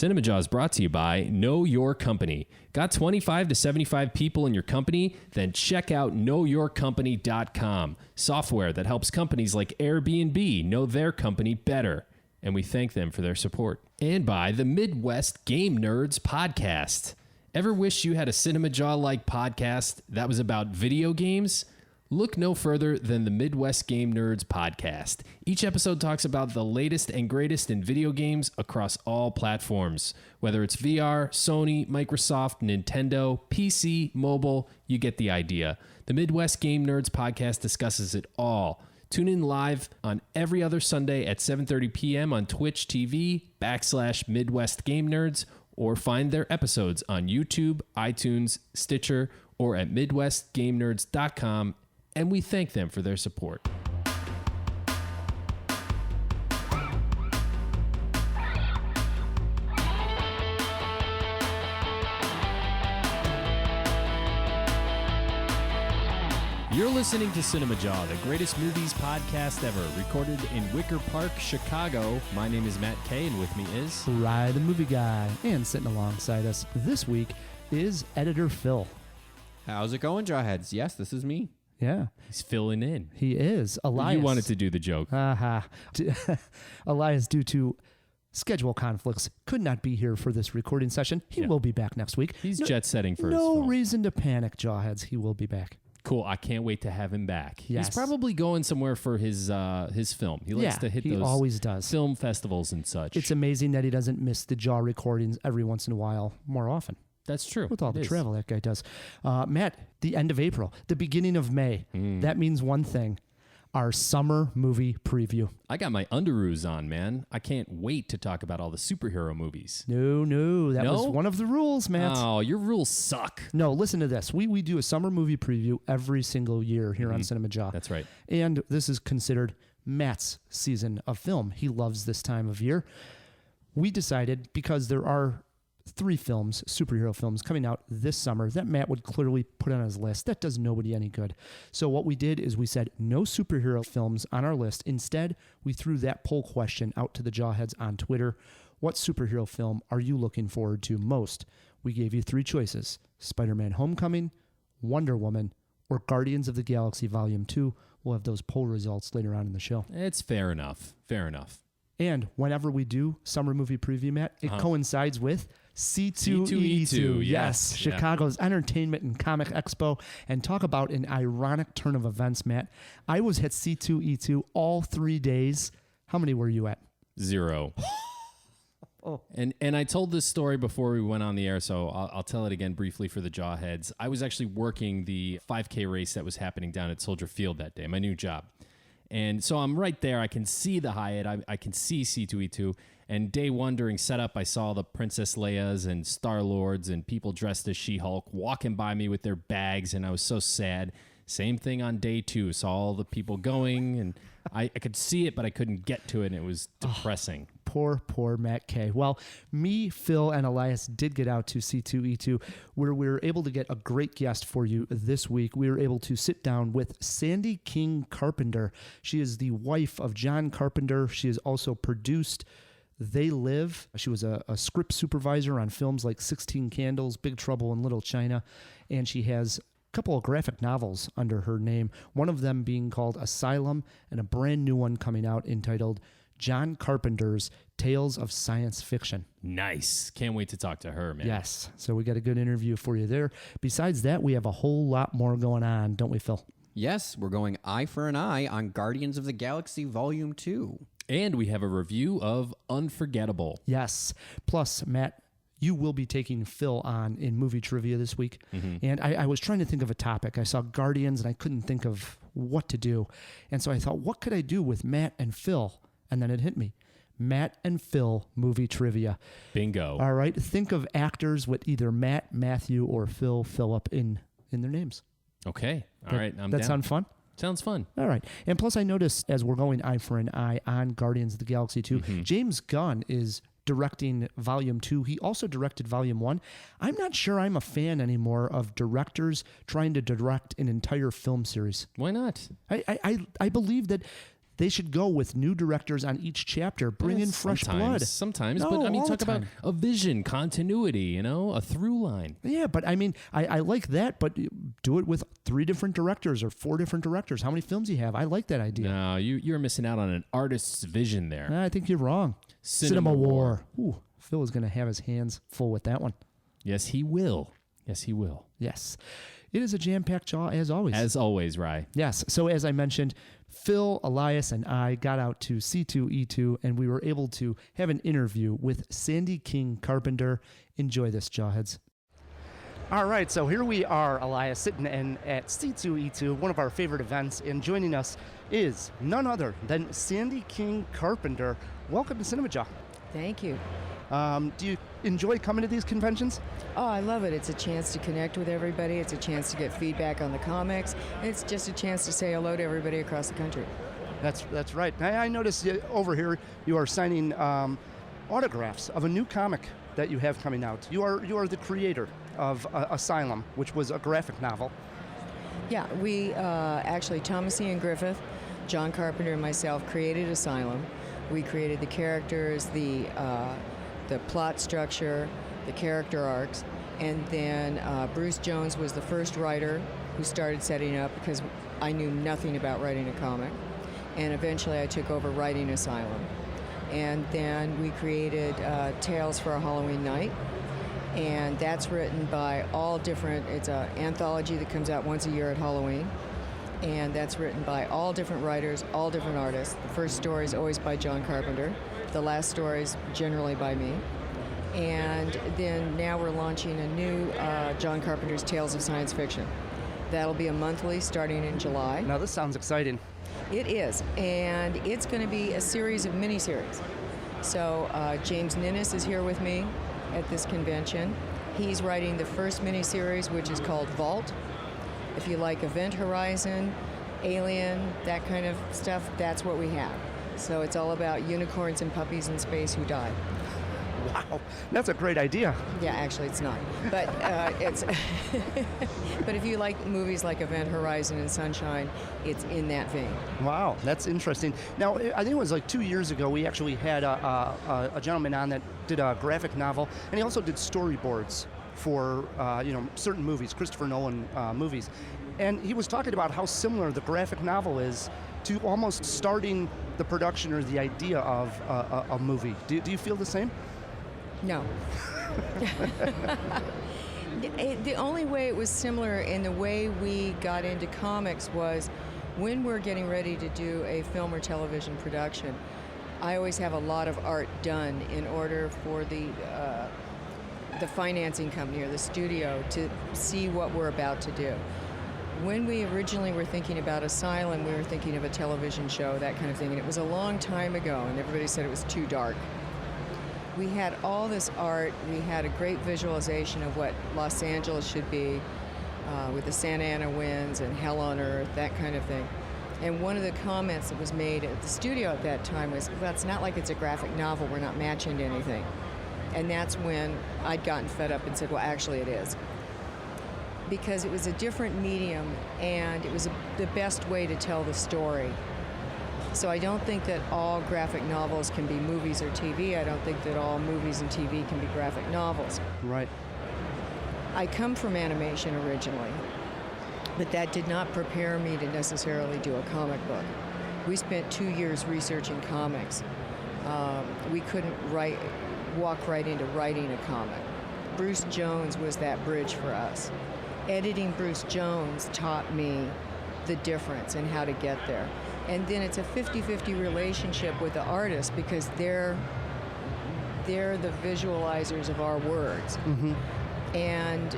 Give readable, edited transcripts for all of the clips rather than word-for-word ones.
Cinemajaw is brought to you by Know Your Company. Got 25 to 75 people in your company? Then check out knowyourcompany.com. Software that helps companies like Airbnb know their company better. And we thank them for their support. And by the Midwest Game Nerds podcast. Ever wish you had a Cinemajaw-like podcast that was about video games? Look no further than the Midwest Game Nerds podcast. Each episode talks about the latest and greatest in video games across all platforms. Whether it's VR, Sony, Microsoft, Nintendo, PC, mobile, you get the idea. The Midwest Game Nerds podcast discusses it all. Tune in live on every other Sunday at 7:30 p.m. on Twitch TV /Midwest Game Nerds, or find their episodes on YouTube, iTunes, Stitcher, or at MidwestGameNerds.com. And we thank them for their support. You're listening to Cinemajaw, the greatest movies podcast ever, recorded in Wicker Park, Chicago. My name is Matt Kay, and with me is Rye, the movie guy. And sitting alongside us this week is editor Phil. How's it going, Jawheads? Yes, this is me. Yeah. he's filling in. He is. Elias. You wanted to do the joke. Elias, due to schedule conflicts, could not be here for this recording session. He will be back next week. He's jet setting for his No film. reason to panic, Jawheads. He will be back. Cool. I can't wait to have him back. Yes. He's probably going somewhere for his film. He likes to hit he those always does. film festivals and such. It's amazing that he doesn't miss the Jaw recordings every once in a while more often. That's true. With all It the is. travel that guy does. Matt, the end of April, the beginning of May. That means one thing. Our summer movie preview. I got my underoos on, man. I can't wait to talk about all the superhero movies. No. That was one of the rules, Matt. Oh, your rules suck. No, listen to this. We do a summer movie preview every single year here on Cinemajaw. That's right. And this is considered Matt's season of film. He loves this time of year. We decided, because there are 3 films, superhero films, coming out this summer that Matt would clearly put on his list. That does nobody any good. So what we did is we said no superhero films on our list. Instead, we threw that poll question out to the Jawheads on Twitter. What superhero film are you looking forward to most? We gave you 3 choices: Spider-Man Homecoming, Wonder Woman, or Guardians of the Galaxy Volume 2. We'll have those poll results later on in the show. It's fair enough. Fair enough. And whenever we do summer movie preview, Matt, it coincides with C2E2. Yes, Chicago's Entertainment and Comic Expo. And talk about an ironic turn of events, Matt. I was at C2E2 all 3 days. How many were you at? 0. And I told this story before we went on the air, so I'll tell it again briefly for the Jawheads. I was actually working the 5K race that was happening down at Soldier Field that day, my new job. And so I'm right there. I can see the Hyatt. I can see C2E2. And day one during setup, I saw the Princess Leia's and Star-Lords and people dressed as She-Hulk walking by me with their bags, and I was so sad. Same thing on day 2. Saw all the people going, and I could see it, but I couldn't get to it, and it was depressing. Poor Matt K. Well, me, Phil, and Elias did get out to C2E2, where we were able to get a great guest for you this week. We were able to sit down with Sandy King Carpenter. She is the wife of John Carpenter. She has also produced They Live. She was a script supervisor on films like 16 Candles, Big Trouble in Little China, and she has a couple of graphic novels under her name, one of them being called Asylum, and a brand new one coming out entitled John Carpenter's Tales of Science Fiction. Nice. Can't wait to talk to her, man. Yes. So we got a good interview for you there. Besides that, we have a whole lot more going on, don't we, Phil? Yes, we're going eye for an eye on Guardians of the Galaxy Volume 2. And we have a review of Unforgettable. Yes. Plus, Matt, you will be taking Phil on in movie trivia this week. And I was trying to think of a topic. I saw Guardians, and I couldn't think of what to do. And so I thought, what could I do with Matt and Phil? And then it hit me. Matt and Phil movie trivia. Bingo. All right. Think of actors with either Matt, Matthew, or Philip in their names. Okay. All right. I'm down. That sound fun? Sounds fun. All right. And plus, I noticed as we're going eye for an eye on Guardians of the Galaxy 2, James Gunn is directing Volume 2. He also directed Volume 1. I'm not sure I'm a fan anymore of directors trying to direct an entire film series. Why not? I believe that They should go with new directors on each chapter, bring in fresh blood. Sometimes, No, but I mean, all the talk about time. a vision, continuity, a through line. Yeah, but I mean, I like that, but do it with 3 different directors or 4 different directors. How many films you have? I like that idea. No, you're missing out on an artist's vision there. I think you're wrong. CinemaWAR. Ooh, Phil is going to have his hands full with that one. Yes, he will. Yes, he will. Yes. It is a jam-packed jaw, as always. As always, Rye. Yes. So as I mentioned, Phil, Elias, and I got out to C2E2, and we were able to have an interview with Sandy King Carpenter. Enjoy this, Jawheads. All right, so here we are, Elias, sitting at C2E2, one of our favorite events, and joining us is none other than Sandy King Carpenter. Welcome to Cinemajaw. Thank you. Do you enjoy coming to these conventions? Oh, I love it. It's a chance to connect with everybody. It's a chance to get feedback on the comics. And it's just a chance to say hello to everybody across the country. That's right. I noticed over here you are signing autographs of a new comic that you have coming out. You are the creator of Asylum, which was a graphic novel. Yeah, we actually, Thomas Ian Griffith, John Carpenter, and myself created Asylum. We created the characters, the plot structure, the character arcs, and then Bruce Jones was the first writer who started setting up because I knew nothing about writing a comic. And eventually I took over writing Asylum. And then we created Tales for a Halloween Night. And that's written by all different, it's an anthology that comes out once a year at Halloween. And that's written by all different writers, all different artists. The first story is always by John Carpenter. The last story is generally by me. And then now we're launching a new John Carpenter's Tales of Science Fiction. That'll be a monthly starting in July. Now this sounds exciting. It is, and it's going to be a series of miniseries. So James Ninnis is here with me at this convention. He's writing the first miniseries, which is called Vault. If you like Event Horizon, Alien, that kind of stuff, that's what we have. So it's all about unicorns and puppies in space who die. Wow, that's a great idea. Yeah, actually it's not. But it's but if you like movies like Event Horizon and Sunshine, it's in that vein. Wow, that's interesting. Now, I think it was like 2 years ago, we actually had a gentleman on that did a graphic novel, and he also did storyboards for certain movies, Christopher Nolan movies. And he was talking about how similar the graphic novel is to almost starting the production or the idea of a movie. Do you feel the same? No. The only way it was similar in the way we got into comics was when we're getting ready to do a film or television production, I always have a lot of art done in order for the financing company or the studio to see what we're about to do. When we originally were thinking about Asylum, we were thinking of a television show, that kind of thing, and it was a long time ago, and everybody said it was too dark. We had all this art, we had a great visualization of what Los Angeles should be with the Santa Ana winds and hell on earth, that kind of thing. And one of the comments that was made at the studio at that time was, well, it's not like it's a graphic novel, we're not matching to anything. And that's when I'd gotten fed up and said, well, actually it is. Because it was a different medium and it was the best way to tell the story. So I don't think that all graphic novels can be movies or TV. I don't think that all movies and TV can be graphic novels. Right. I come from animation originally, but that did not prepare me to necessarily do a comic book. We spent 2 years researching comics. We couldn't walk right into writing a comic. Bruce Jones was that bridge for us. Editing Bruce Jones taught me the difference and how to get there. And then it's a 50-50 relationship with the artist because they're the visualizers of our words. Mm-hmm. And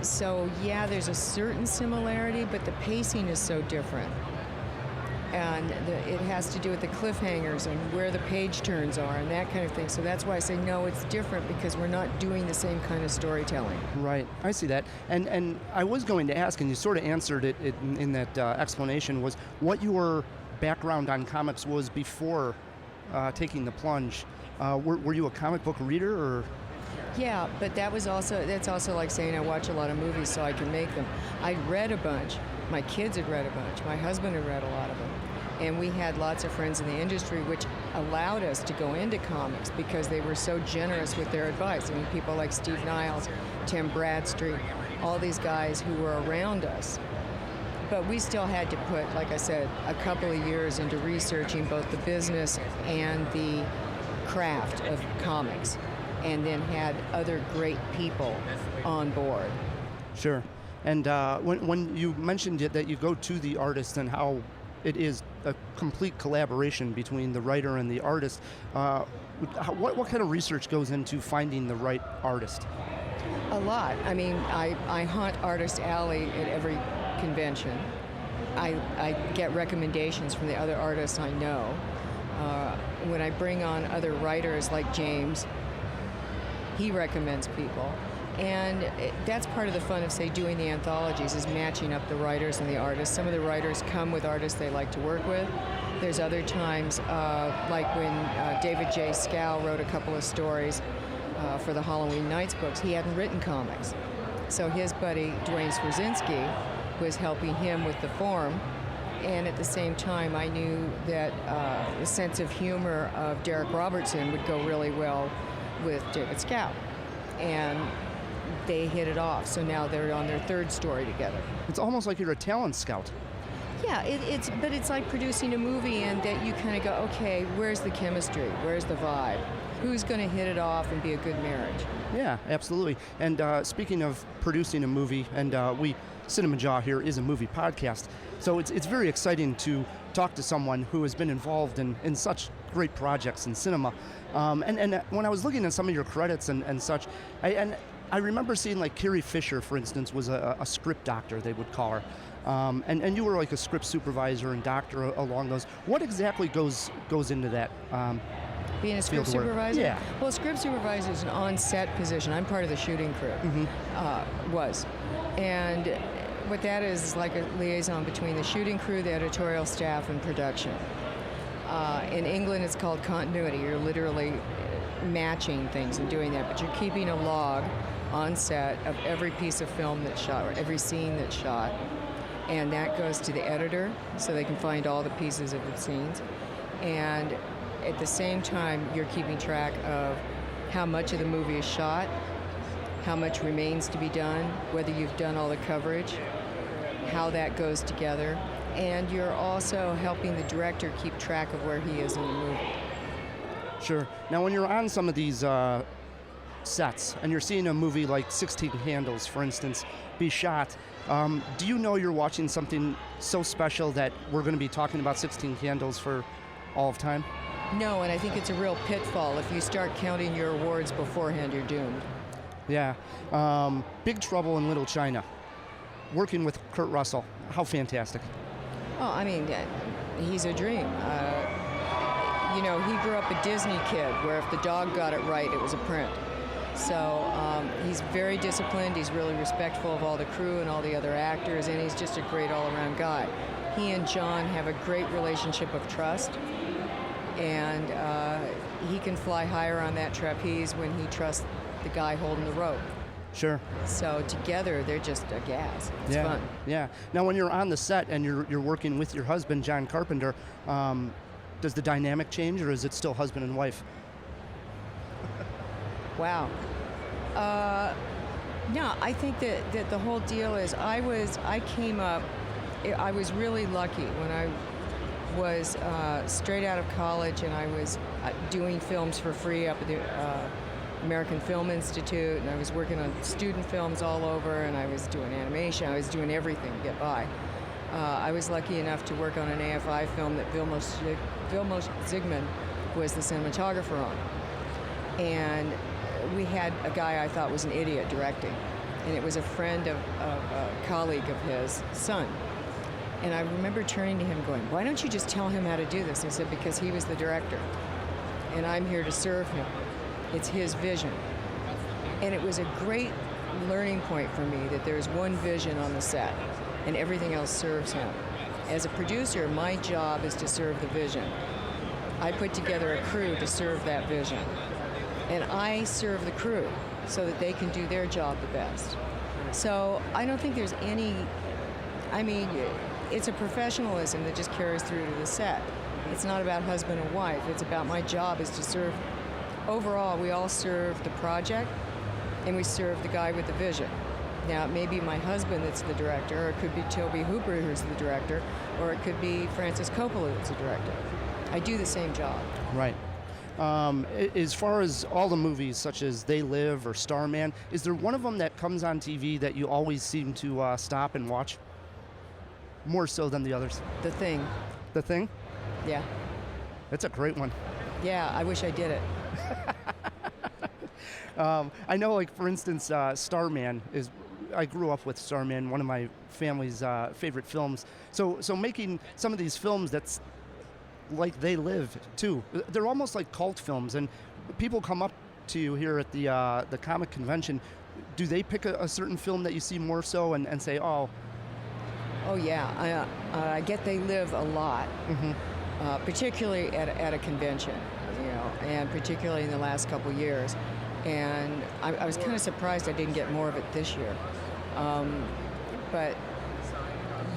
so, yeah, there's a certain similarity, but the pacing is so different. And it has to do with the cliffhangers and where the page turns are and that kind of thing. So that's why I say, no, it's different because we're not doing the same kind of storytelling. Right, I see that. And I was going to ask, and you sort of answered it in that explanation, was what your background on comics was before taking the plunge. Were you a comic book reader, or? Yeah, but that's also like saying I watch a lot of movies so I can make them. I read a bunch. My kids had read a bunch. My husband had read a lot of them. And we had lots of friends in the industry, which allowed us to go into comics because they were so generous with their advice. I mean, people like Steve Niles, Tim Bradstreet, all these guys who were around us. But we still had to put, like I said, a couple of years into researching both the business and the craft of comics, and then had other great people on board. Sure. And when you mentioned it, that you go to the artist and how it is a complete collaboration between the writer and the artist, what kind of research goes into finding the right artist? A lot. I mean, I haunt Artist Alley at every convention. I get recommendations from the other artists I know. When I bring on other writers like James, he recommends people. And that's part of the fun of, say, doing the anthologies, is matching up the writers and the artists. Some of the writers come with artists they like to work with. There's other times, like when David J. Scow wrote a couple of stories for the Halloween Nights books. He hadn't written comics. So his buddy, Dwayne Swierczynski, was helping him with the form. And at the same time, I knew that the sense of humor of Derek Robertson would go really well with David Scow. And they hit it off. So now they're on their third story together. It's almost like you're a talent scout. Yeah, but it's like producing a movie, and that you kind of go, okay, where's the chemistry? Where's the vibe? Who's going to hit it off and be a good marriage? Yeah, absolutely. And speaking of producing a movie, and Cinemajaw here is a movie podcast, so it's very exciting to talk to someone who has been involved in such great projects in cinema. And when I was looking at some of your credits and such, I remember seeing, like, Carrie Fisher, for instance, was a script doctor, they would call her. And you were like a script supervisor and doctor along those. What exactly goes into that? Being a script supervisor? Yeah. Well, script supervisor is an on-set position. I'm part of the shooting crew. Was. And what that is like a liaison between the shooting crew, the editorial staff, and production. In England, it's called continuity. You're literally matching things and doing that, but you're keeping a log on set of every piece of film that's shot, or every scene that's shot. And that goes to the editor, so they can find all the pieces of the scenes. And at the same time, you're keeping track of how much of the movie is shot, how much remains to be done, whether you've done all the coverage, how that goes together. And you're also helping the director keep track of where he is in the movie. Sure. Now, when you're on some of these sets and you're seeing a movie like 16 Candles, for instance, be shot, do you know you're watching something so special that we're going to be talking about 16 Candles for all of time? No, and I think it's a real pitfall. If you start counting your awards beforehand, you're doomed. Yeah. Big Trouble in Little China. Working with Kurt Russell. How fantastic. Oh, I mean, he's a dream. You know, he grew up a Disney kid where if the dog got it right, it was a print. So he's very disciplined. He's really respectful of all the crew and all the other actors, and he's just a great all-around guy. He and John have a great relationship of trust, and he can fly higher on that trapeze when he trusts the guy holding the rope. Sure. So together, they're just a gas. It's fun. Yeah. Now, when you're on the set and you're working with your husband, John Carpenter, does the dynamic change, or is it still husband and wife? Wow. No, I think that the whole deal is I was really lucky when I was straight out of college, and I was doing films for free up at the American Film Institute, and I was working on student films all over, and I was doing animation. I was doing everything to get by. I was lucky enough to work on an AFI film that Vilmos Zsigmond was the cinematographer on. And we had a guy I thought was an idiot directing, and it was a friend of a colleague of his son. And I remember turning to him going, why don't you just tell him how to do this? I said, because he was the director, and I'm here to serve him. It's his vision. And it was a great learning point for me that there's one vision on the set, and everything else serves him. As a producer, my job is to serve the vision. I put together a crew to serve that vision. And I serve the crew so that they can do their job the best. So I don't think there's any, I mean, it's a professionalism that just carries through to the set. It's not about husband and wife. It's about my job is to serve. Overall, we all serve the project, and we serve the guy with the vision. Now, it may be my husband that's the director, or it could be Toby Hooper who's the director, or it could be Francis Coppola that's the director. I do the same job. Right. As far as all the movies, such as They Live or Starman, is there one of them that comes on TV that you always seem to stop and watch? More so than the others? The Thing. The Thing? Yeah. That's a great one. Yeah, I wish I did it. I know, like, for instance, Starman is... I grew up with Starman, one of my family's favorite films. So making some of these films that's like They Live, too. They're almost like cult films, and people come up to you here at the comic convention. Do they pick a certain film that you see more so and say, oh... Oh, yeah. I get They Live a lot, particularly at a convention, and particularly in the last couple years. And I was kind of surprised I didn't get more of it this year. But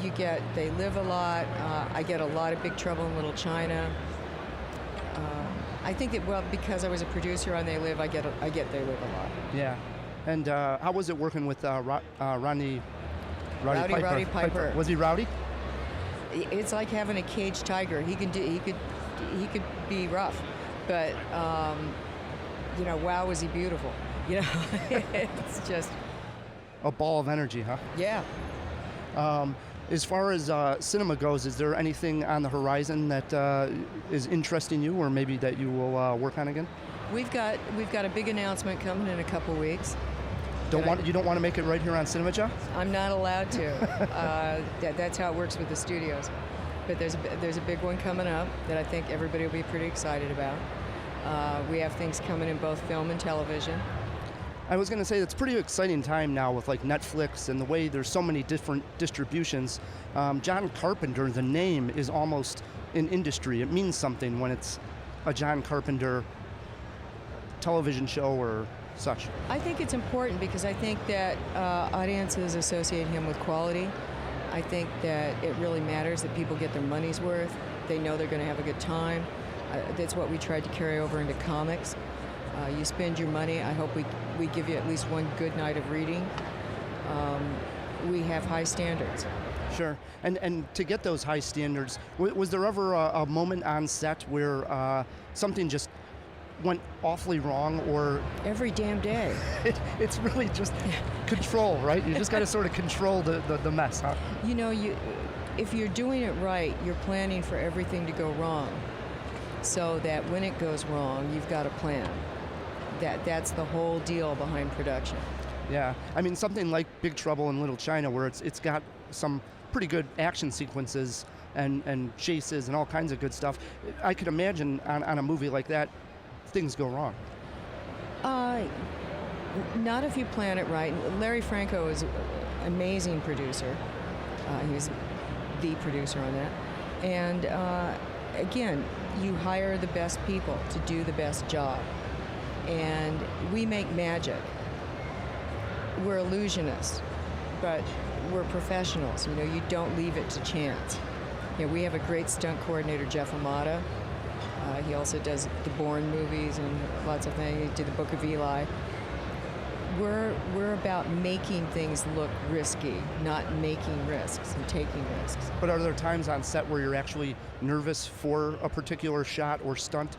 you get They Live a lot. I get a lot of Big Trouble in Little China. I think that, well, because I was a producer on They Live, I get They Live a lot. Yeah. And how was it working with Rowdy Piper? Was he rowdy? It's like having a caged tiger. He could be rough, but wow, was he beautiful? It's just a ball of energy, huh? Yeah. As far as cinema goes, is there anything on the horizon that is interesting you, or maybe that you will work on again? We've got a big announcement coming in a couple weeks. You don't want to make it right here on Cinemajaw? I'm not allowed to. That's how it works with the studios. But there's a big one coming up that I think everybody will be pretty excited about. We have things coming in both film and television. I was going to say it's a pretty exciting time now with like Netflix and the way there's so many different distributions. John Carpenter, the name is almost an industry. It means something when it's a John Carpenter television show or such. I think it's important because I think that audiences associate him with quality. I think that it really matters that people get their money's worth. They know they're going to have a good time. That's what we tried to carry over into comics. You spend your money. I hope we give you at least one good night of reading. We have high standards. Sure. And to get those high standards, was there ever a moment on set where something just went awfully wrong, or... Every damn day. It's really just control, right? You just got to sort of control the mess, huh? If you're doing it right, you're planning for everything to go wrong, so that when it goes wrong, you've got a plan. That's the whole deal behind production. Yeah, I mean, something like Big Trouble in Little China, where it's got some pretty good action sequences and chases and all kinds of good stuff. I could imagine on a movie like that, things go wrong. Not if you plan it right. Larry Franco is an amazing producer. He was the producer on that. And again, you hire the best people to do the best job. And we make magic. We're illusionists, but we're professionals. You don't leave it to chance. We have a great stunt coordinator, Jeff Amata. He also does the Bourne movies and lots of things. He did the Book of Eli. We're about making things look risky, not making risks and taking risks. But are there times on set where you're actually nervous for a particular shot or stunt?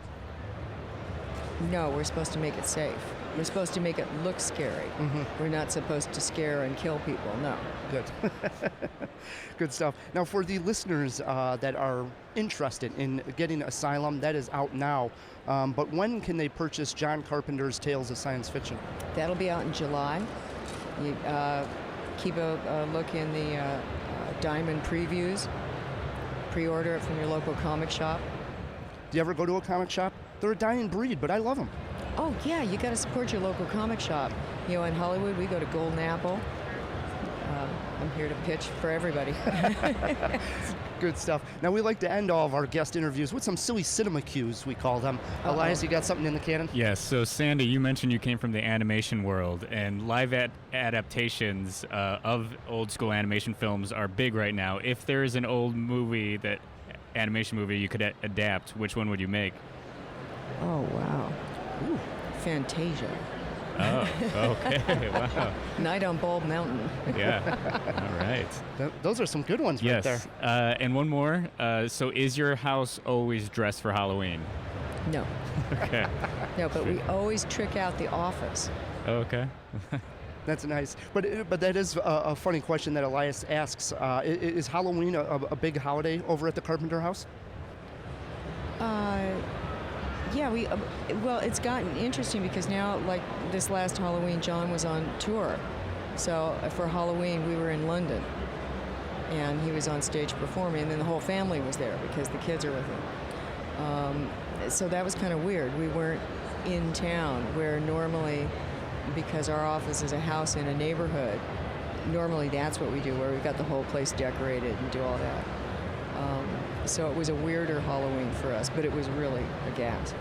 No, we're supposed to make it safe. We're supposed to make it look scary. We're not supposed to scare and kill people, no. Good. Good stuff. Now, for the listeners that are interested in getting Asylum, that is out now. But when can they purchase John Carpenter's Tales of Science Fiction? That'll be out in July. You keep a look in the Diamond previews. Pre-order it from your local comic shop. Do you ever go to a comic shop? They're a dying breed, but I love them. Oh, yeah, you got to support your local comic shop. In Hollywood, we go to Golden Apple. I'm here to pitch for everybody. Good stuff. Now, we like to end all of our guest interviews with some silly cinema cues, we call them. Elias, you got something in the cannon? Yes. So, Sandy, you mentioned you came from the animation world, and live adaptations of old school animation films are big right now. If there is an old animation movie you could adapt, which one would you make? Oh, wow. Ooh. Fantasia. Oh, okay. Wow. Night on Bulb Mountain. Yeah. All right. Those are some good ones right there. Yes. And one more. So is your house always dressed for Halloween? No. Okay. No, but we always trick out the office. Oh, okay. That's nice. But that is a funny question that Elias asks. Is Halloween a big holiday over at the Carpenter house? Yeah, well, it's gotten interesting because now, like this last Halloween, John was on tour. So for Halloween, we were in London, and he was on stage performing, and then the whole family was there because the kids are with him. So that was kind of weird. We weren't in town, where normally, because our office is a house in a neighborhood, normally that's what we do, where we've got the whole place decorated and do all that. So it was a weirder Halloween for us, but it was really a gas.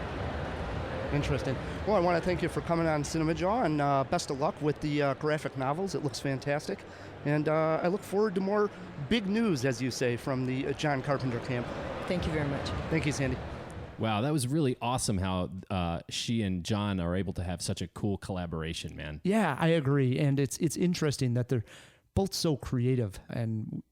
Interesting. Well, I want to thank you for coming on Cinemajaw, and best of luck with the graphic novels. It looks fantastic. And I look forward to more big news, as you say, from the John Carpenter camp. Thank you very much. Thank you, Sandy. Wow, that was really awesome how she and John are able to have such a cool collaboration, man. Yeah, I agree. And it's interesting that they're both so creative and,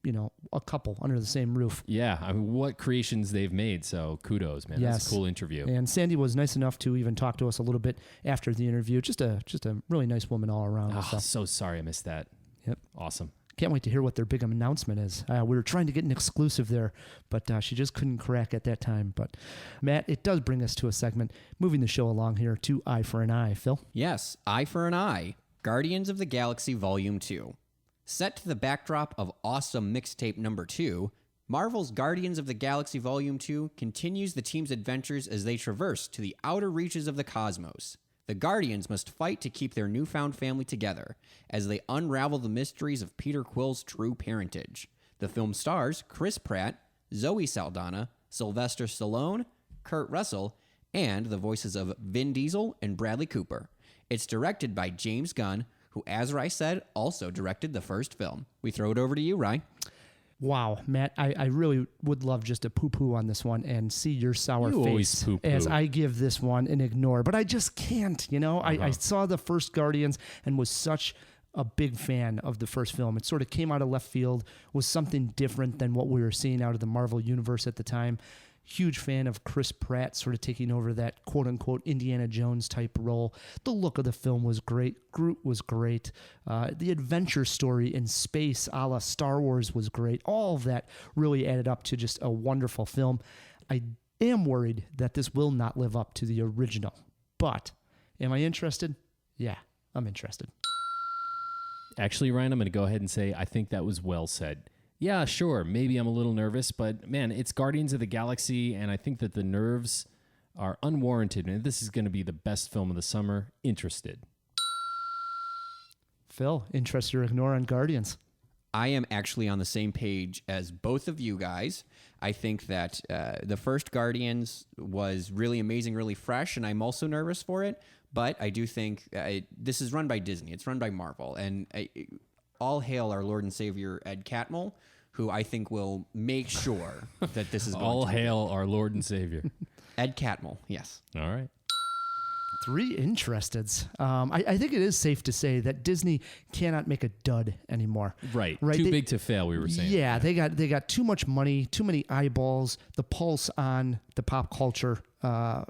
a couple under the same roof. Yeah, I mean, what creations they've made, so kudos, man. Yes. That's a cool interview. And Sandy was nice enough to even talk to us a little bit after the interview. Just a really nice woman all around. Oh, so sorry I missed that. Yep. Awesome. Can't wait to hear what their big announcement is. We were trying to get an exclusive there, but she just couldn't crack at that time. But, Matt, it does bring us to a segment, moving the show along here to Eye for an Eye. Phil? Yes, Eye for an Eye, Guardians of the Galaxy Volume 2. Set to the backdrop of awesome mixtape number 2, Marvel's Guardians of the Galaxy Volume 2 continues the team's adventures as they traverse to the outer reaches of the cosmos. The Guardians must fight to keep their newfound family together as they unravel the mysteries of Peter Quill's true parentage. The film stars Chris Pratt, Zoe Saldana, Sylvester Stallone, Kurt Russell, and the voices of Vin Diesel and Bradley Cooper. It's directed by James Gunn, who, as Rai said, also directed the first film. We throw it over to you, Rai. Wow, Matt, I really would love just to poo-poo on this one and see your sour You always face poo-poo. as I give this one an ignore. But I just can't, I saw the first Guardians and was such a big fan of the first film. It sort of came out of left field, was something different than what we were seeing out of the Marvel Universe at the time. Huge fan of Chris Pratt sort of taking over that quote-unquote Indiana Jones type role. The look of the film was great. Groot was great. The adventure story in space a la Star Wars was great. All of that really added up to just a wonderful film. I am worried that this will not live up to the original. But am I interested? Yeah, I'm interested. Actually, Ryan, I'm going to go ahead and say I think that was well said. Yeah, sure. Maybe I'm a little nervous, but man, it's Guardians of the Galaxy, and I think that the nerves are unwarranted. And this is going to be the best film of the summer. Interested. Phil, interest or ignore on Guardians? I am actually on the same page as both of you guys. I think that the first Guardians was really amazing, really fresh, and I'm also nervous for it. But I do think this is run by Disney. It's run by Marvel. And all hail our Lord and Savior, Ed Catmull, who I think will make sure that this is going All to hail our Lord and Savior. Ed Catmull, yes. All right. 3 interesteds. I think it is safe to say that Disney cannot make a dud anymore. Right. Too big to fail, we were saying. Yeah, they got too much money, too many eyeballs, the pulse on the pop culture.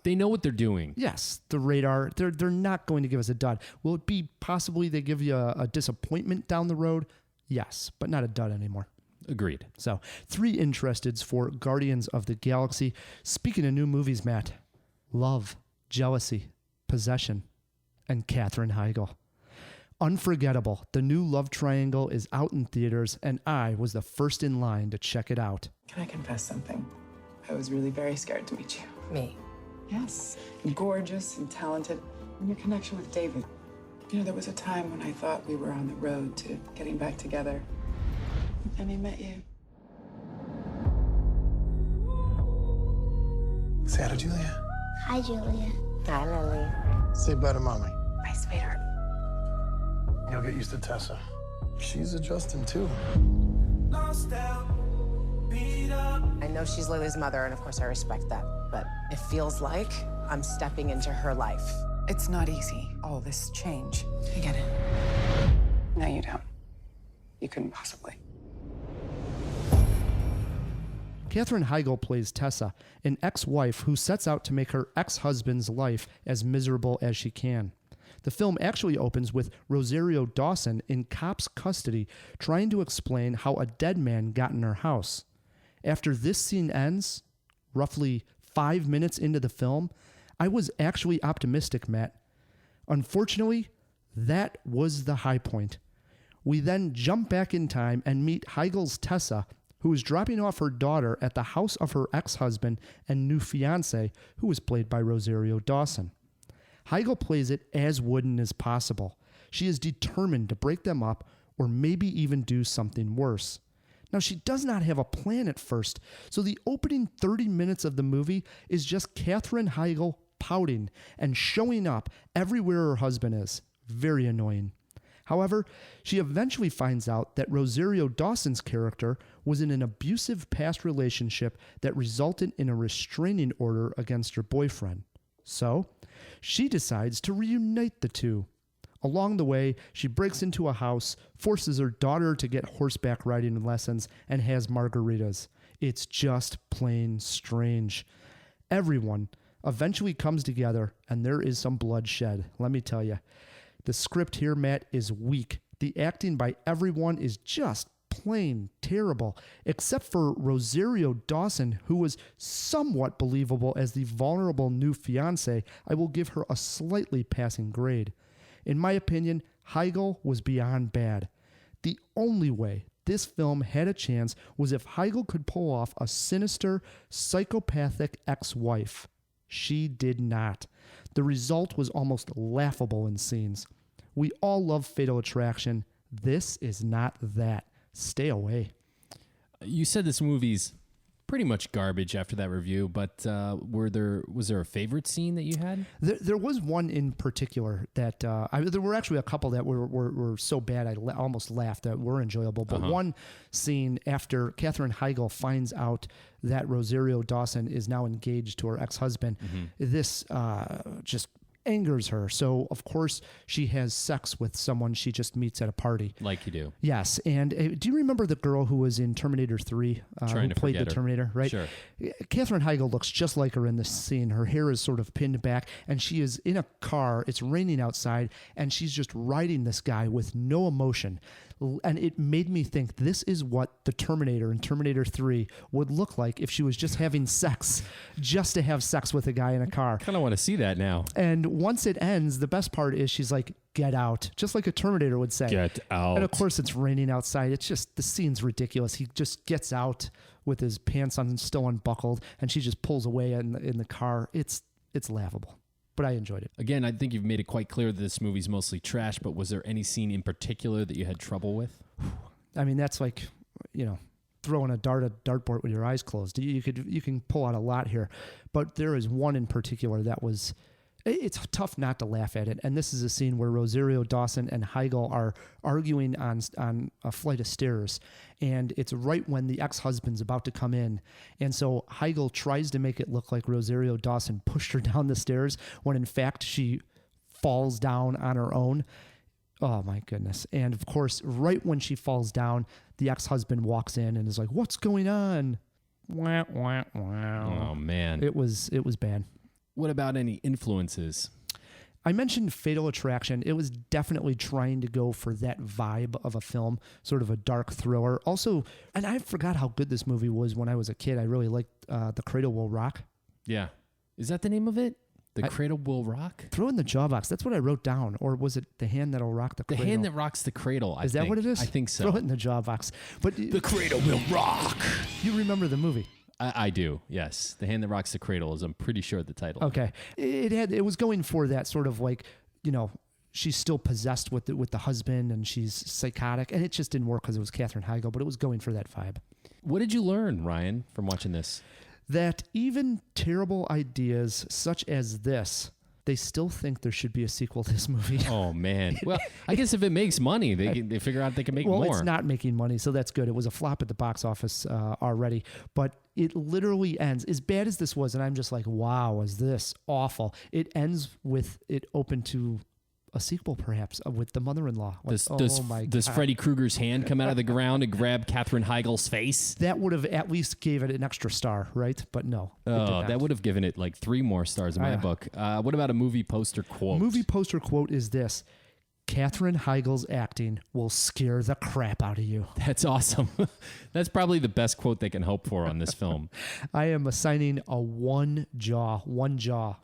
They know what they're doing. Yes, the radar. They're not going to give us a dud. Will it be possibly they give you a disappointment down the road? Yes, but not a dud anymore. Agreed. So 3 interesteds for Guardians of the Galaxy. Speaking of new movies, Matt, Love, Jealousy, Possession, and Katherine Heigl. Unforgettable, the new love triangle is out in theaters, and I was the first in line to check it out. Can I confess something? I was really very scared to meet you. Me. Yes, gorgeous and talented. And your connection with David, You know, there was a time when I thought we were on the road to getting back together. And I met you. Say hi to Julia. Hi, Julia. Hi, Lily. Say bye to Mommy. Bye, sweetheart. You'll get used to Tessa. She's adjusting too. I know she's Lily's mother, and of course I respect that, but it feels like I'm stepping into her life. It's not easy, all this change. I get it. No, you don't. You couldn't possibly. Katherine Heigl plays Tessa, an ex-wife who sets out to make her ex-husband's life as miserable as she can. The film actually opens with Rosario Dawson in cops' custody trying to explain how a dead man got in her house. After this scene ends, roughly 5 minutes into the film, I was actually optimistic, Matt. Unfortunately, that was the high point. We then jump back in time and meet Heigl's Tessa, who is dropping off her daughter at the house of her ex-husband and new fiancé, who was played by Rosario Dawson. Heigl plays it as wooden as possible. She is determined to break them up or maybe even do something worse. Now, she does not have a plan at first, so the opening 30 minutes of the movie is just Katherine Heigl pouting and showing up everywhere her husband is. Very annoying. However, she eventually finds out that Rosario Dawson's character was in an abusive past relationship that resulted in a restraining order against her boyfriend. So, she decides to reunite the two. Along the way, she breaks into a house, forces her daughter to get horseback riding lessons, and has margaritas. It's just plain strange. Everyone eventually comes together, and there is some bloodshed, let me tell you. The script here, Matt, is weak. The acting by everyone is just plain terrible, except for Rosario Dawson, who was somewhat believable as the vulnerable new fiancé. I will give her a slightly passing grade. In my opinion, Heigl was beyond bad. The only way this film had a chance was if Heigl could pull off a sinister, psychopathic ex-wife. She did not. The result was almost laughable in scenes. We all love Fatal Attraction. This is not that. Stay away. You said this movie's pretty much garbage after that review, but was there a favorite scene that you had? There was one in particular that there were actually a couple that were so bad I almost laughed that were enjoyable. But one scene after Katherine Heigl finds out that Rosario Dawson is now engaged to her ex-husband, this just angers her. So, of course, she has sex with someone she just meets at a party. Like you do. Yes. And do you remember the girl who was in Terminator 3? Who played the Terminator, right? Sure. Katherine Heigl looks just like her in this scene. Her hair is sort of pinned back, and she is in a car. It's raining outside, and she's just riding this guy with no emotion. And it made me think this is what the Terminator in Terminator 3 would look like if she was just having sex, just to have sex with a guy in a car. I kind of want to see that now. And once it ends, the best part is she's like, get out, just like a Terminator would say. Get out. And of course, it's raining outside. It's just, the scene's ridiculous. He just gets out with his pants on still unbuckled, and she just pulls away in the car. It's laughable. But I enjoyed it. Again, I think you've made it quite clear that this movie's mostly trash, but was there any scene in particular that you had trouble with? I mean, that's like, throwing a dart at a dartboard with your eyes closed. You can pull out a lot here. But there is one in particular that was, it's tough not to laugh at it. And this is a scene where Rosario Dawson and Heigl are arguing on a flight of stairs. And it's right when the ex-husband's about to come in. And so Heigl tries to make it look like Rosario Dawson pushed her down the stairs when in fact she falls down on her own. Oh my goodness. And of course, right when she falls down, the ex-husband walks in and is like, "What's going on?" Wah, wah, wah. Oh man. It was bad. What about any influences? I mentioned Fatal Attraction. It was definitely trying to go for that vibe of a film, sort of a dark thriller. Also, and I forgot how good this movie was when I was a kid. I really liked The Cradle Will Rock. Yeah. Is that the name of it? The Cradle Will Rock? Throw in the jaw box. That's what I wrote down. Or was it The Hand That'll Rock the Cradle? The Hand That Rocks the Cradle, I think. Is that what it is? I think so. Throw it in the jaw box. But The Cradle Will Rock. You remember the movie? I do, yes. The Hand That Rocks the Cradle is, I'm pretty sure, the title. Okay. It was going for that sort of like, she's still possessed with the husband, and she's psychotic, and it just didn't work because it was Katherine Heigl, but it was going for that vibe. What did you learn, Ryan, from watching this? That even terrible ideas such as this, they still think there should be a sequel to this movie. Oh, man. Well, I guess if it makes money, they figure out they can make more. Well, it's not making money, so that's good. It was a flop at the box office already, but it literally ends, as bad as this was, and I'm just like, wow, is this awful? It ends with it open to a sequel, perhaps, with the mother-in-law. Like, Does Freddy Krueger's hand come out of the ground and grab Katherine Heigl's face? That would have at least gave it an extra star, right? But no. That would have given it like 3 more stars in my book. What about a movie poster quote? Movie poster quote is this: Katherine Heigl's acting will scare the crap out of you. That's awesome. That's probably the best quote they can hope for on this film. I am assigning a one jaw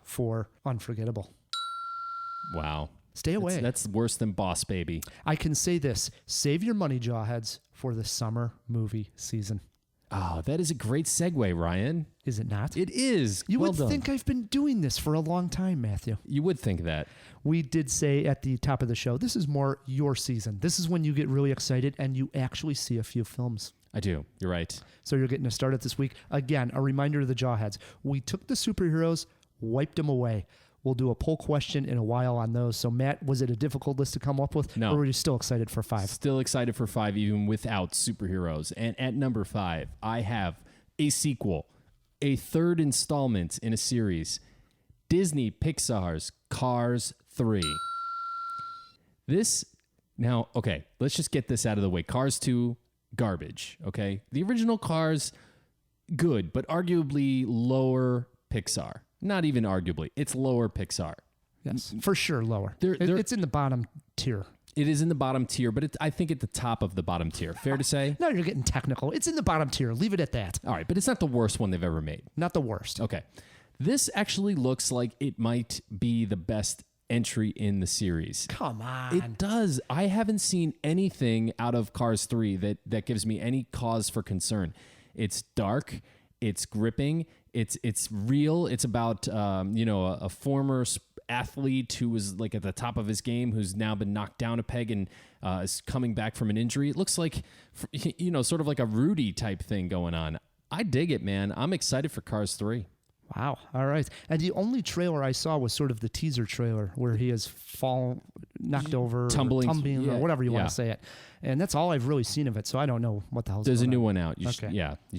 for Unforgettable. Wow. Stay away. That's worse than Boss Baby. I can say this: save your money, jawheads, for the summer movie season. Oh, that is a great segue, Ryan. Is it not? It is. You Well would done. think I've been doing this for a long time, Matthew. You would think that. We did say at the top of the show, this is more your season. This is when you get really excited and you actually see a few films. I do. You're right. So you're getting to start it this week. Again, a reminder to the jawheads. We took the superheroes, wiped them away. We'll do a poll question in a while on those. So, Matt, was it a difficult list to come up with? No. Or were you still excited for 5? Still excited for 5, even without superheroes. And at number 5, I have a sequel, a 3rd installment in a series, Disney Pixar's Cars 3. Okay, let's just get this out of the way. Cars 2, garbage, okay? The original Cars, good, but arguably lower Pixar. Not even arguably. It's lower Pixar. Yes, for sure lower. They're- It's in the bottom tier. It is in the bottom tier, but I think at the top of the bottom tier. Fair to say? Now you're getting technical. It's in the bottom tier. Leave it at that. All right, but it's not the worst one they've ever made. Not the worst. Okay. This actually looks like it might be the best entry in the series. Come on. It does. I haven't seen anything out of Cars 3 that gives me any cause for concern. It's dark. It's gripping. It's real. It's about a former athlete who was like at the top of his game, who's now been knocked down a peg and is coming back from an injury. It looks like sort of like a Rudy type thing going on. I dig it, man. I'm excited for Cars 3. Wow. All right. And the only trailer I saw was sort of the teaser trailer where he is knocked over, Tumbling, or whatever you want yeah. to say it. And that's all I've really seen of it. So I don't know what the hell's There's a going new on. one out. You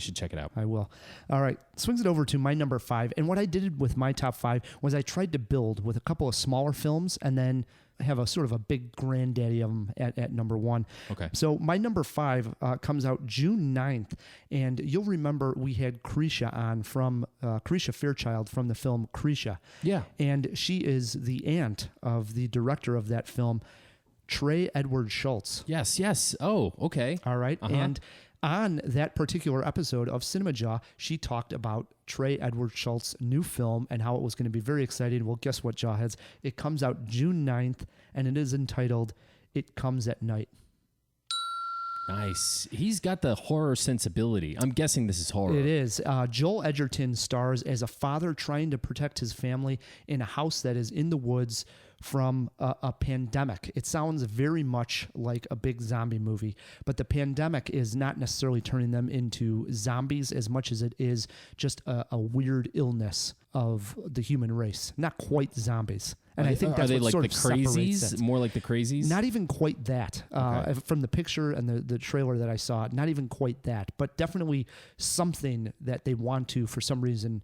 should check it out. I will. All right. Swings it over to my number 5. And what I did with my top 5 was I tried to build with a couple of smaller films and then have a sort of a big granddaddy of them at number 1. Okay. So my number 5 comes out June 9th. And you'll remember we had Krisha on from Krisha Fairchild from the film Krisha. Yeah. And she is the aunt of the director of that film, Trey Edward Schultz. Yes. Oh, okay. All right. Uh-huh. And on that particular episode of CinemaJaw, she talked about Trey Edward Schultz's new film and how it was going to be very exciting. Well, guess what, Jawheads? It comes out June 9th, and it is entitled It Comes at Night. Nice. He's got the horror sensibility. I'm guessing this is horror. It is. Joel Edgerton stars as a father trying to protect his family in a house that is in the woods from a pandemic. It sounds very much like a big zombie movie, but the pandemic is not necessarily turning them into zombies as much as it is just a weird illness of the human race. Not quite zombies. And I think that's are they what like sort the of separates crazies? it. More like the crazies? Not even quite that. Okay. From the picture and the trailer that I saw, not even quite that, but definitely something that they want to, for some reason,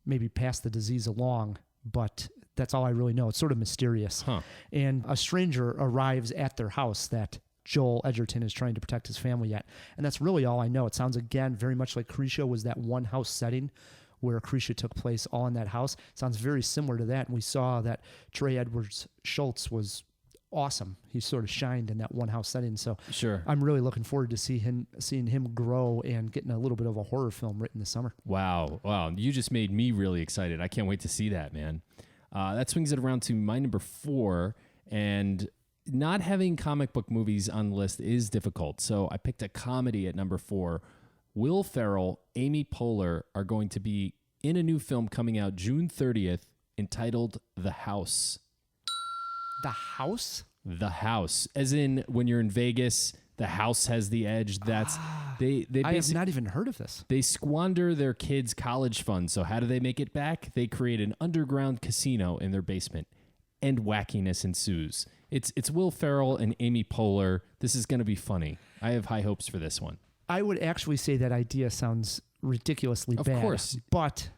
maybe pass the disease along. But that's all I really know. It's sort of mysterious. Huh. And a stranger arrives at their house that Joel Edgerton is trying to protect his family at. And that's really all I know. It sounds, again, very much like Krisha was that one house setting where Krisha took place all in that house. Sounds very similar to that. And we saw that Trey Edwards Schultz was awesome. He sort of shined in that one house setting. So Sure. I'm really looking forward to seeing him grow and getting a little bit of a horror film written this summer. Wow. You just made me really excited. I can't wait to see that, man. That swings it around to my number 4. And not having comic book movies on the list is difficult. So I picked a comedy at number 4. Will Ferrell, Amy Poehler are going to be in a new film coming out June 30th entitled The House. The House? The House. As in, when you're in Vegas, the house has the edge. That's they I have not even heard of this. They squander their kids' college funds. So how do they make it back? They create an underground casino in their basement, and wackiness ensues. It's Will Ferrell and Amy Poehler. This is going to be funny. I have high hopes for this one. I would actually say that idea sounds ridiculously bad. Of course. But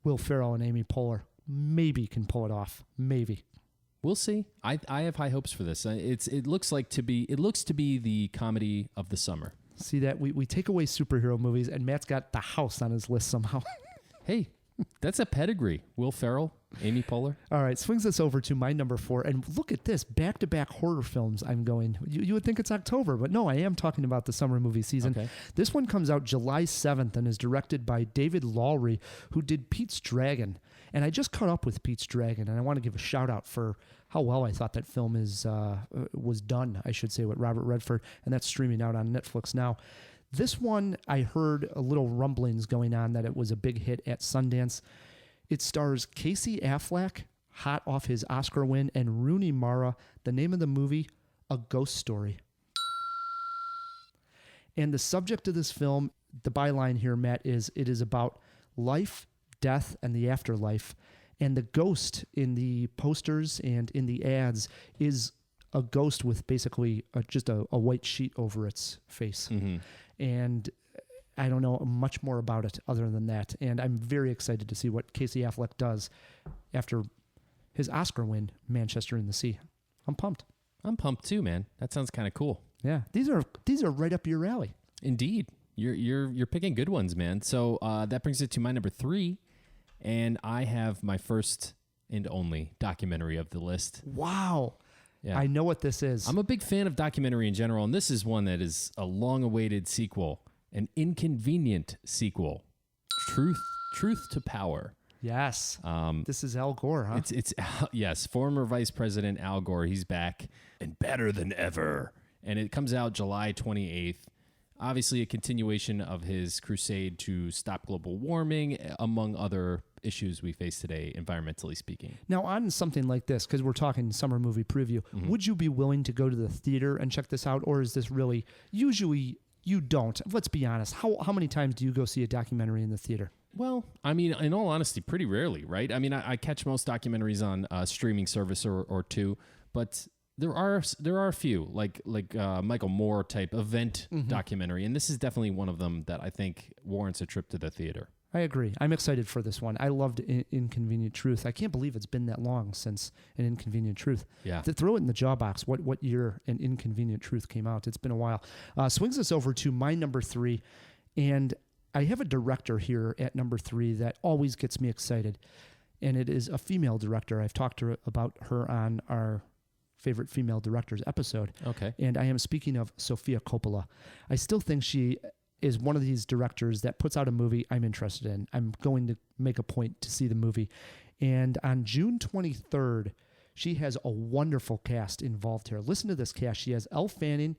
Will Ferrell and Amy Poehler maybe can pull it off. Maybe. We'll see. I have high hopes for this. It looks to be the comedy of the summer. See that we take away superhero movies, and Matt's got The House on his list somehow. Hey, that's a pedigree. Will Ferrell, Amy Poehler. All right, swings us over to my number 4. And look at this, back-to-back horror films I'm going. You would think it's October, but no, I am talking about the summer movie season. Okay. This one comes out July 7th and is directed by David Lowry, who did Pete's Dragon. And I just caught up with Pete's Dragon, and I want to give a shout-out for how well I thought that film was done, I should say, with Robert Redford, and that's streaming out on Netflix now. This one, I heard a little rumblings going on that it was a big hit at Sundance. It stars Casey Affleck, hot off his Oscar win, and Rooney Mara. The name of the movie, A Ghost Story. And the subject of this film, the byline here, Matt, is it is about life, death, and the afterlife. And the ghost in the posters and in the ads is a ghost with basically just a white sheet over its face. Mm-hmm. And I don't know much more about it other than that. And I'm very excited to see what Casey Affleck does after his Oscar win, Manchester in the Sea. I'm pumped. I'm pumped too, man. That sounds kind of cool. Yeah, these are right up your alley. Indeed, you're picking good ones, man. So that brings it to my number 3, and I have my first and only documentary of the list. Wow. Yeah. I know what this is. I'm a big fan of documentary in general, and this is one that is a long-awaited sequel, an inconvenient sequel. Truth to Power. Yes. This is Al Gore, huh? It's yes, former Vice President Al Gore. He's back and better than ever. And it comes out July 28th. Obviously, a continuation of his crusade to stop global warming, among other issues we face today, environmentally speaking. Now, on something like this, because we're talking summer movie preview, would you be willing to go to the theater and check this out? Or is this really, usually you don't? Let's be honest. How many times do you go see a documentary in the theater? Well, I mean, in all honesty, pretty rarely, right? I mean, I catch most documentaries on a streaming service or two, but there are a few, like Michael Moore type event documentary, and this is definitely one of them that I think warrants a trip to the theater. I agree. I'm excited for this one. I loved Inconvenient Truth. I can't believe it's been that long since An Inconvenient Truth. Yeah. To throw it in the jaw box, what year An Inconvenient Truth came out? It's been a while. Swings us over to my number 3, and I have a director here at number 3 that always gets me excited, and it is a female director. I've talked about her on our favorite female directors episode. Okay. And I am speaking of Sofia Coppola. I still think she is one of these directors that puts out a movie I'm interested in. I'm going to make a point to see the movie. And on June 23rd, she has a wonderful cast involved here. Listen to this cast. She has Elle Fanning,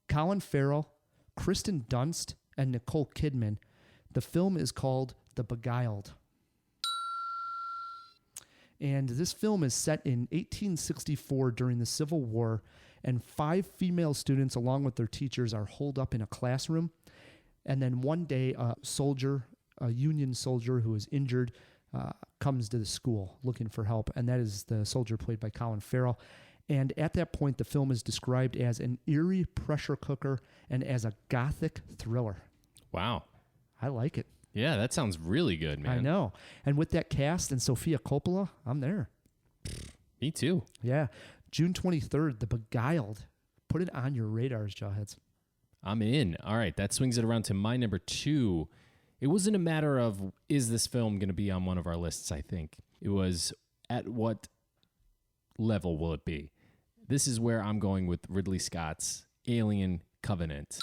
Colin Farrell, Kristen Dunst, and Nicole Kidman. The film is called The Beguiled. And this film is set in 1864 during the Civil War, and 5 female students, along with their teachers, are holed up in a classroom. And then one day, a Union soldier who is injured, comes to the school looking for help, and that is the soldier played by Colin Farrell. And at that point, the film is described as an eerie pressure cooker and as a gothic thriller. Wow. I like it. Yeah, that sounds really good, man. I know. And with that cast and Sofia Coppola, I'm there. Me too. Yeah. June 23rd, The Beguiled. Put it on your radars, Jawheads. I'm in. All right, that swings it around to my number 2. It wasn't a matter of, is this film going to be on one of our lists, I think. It was, at what level will it be? This is where I'm going with Ridley Scott's Alien Covenant.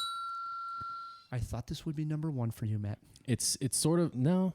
I thought this would be number 1 for you, Matt. It's sort of, no,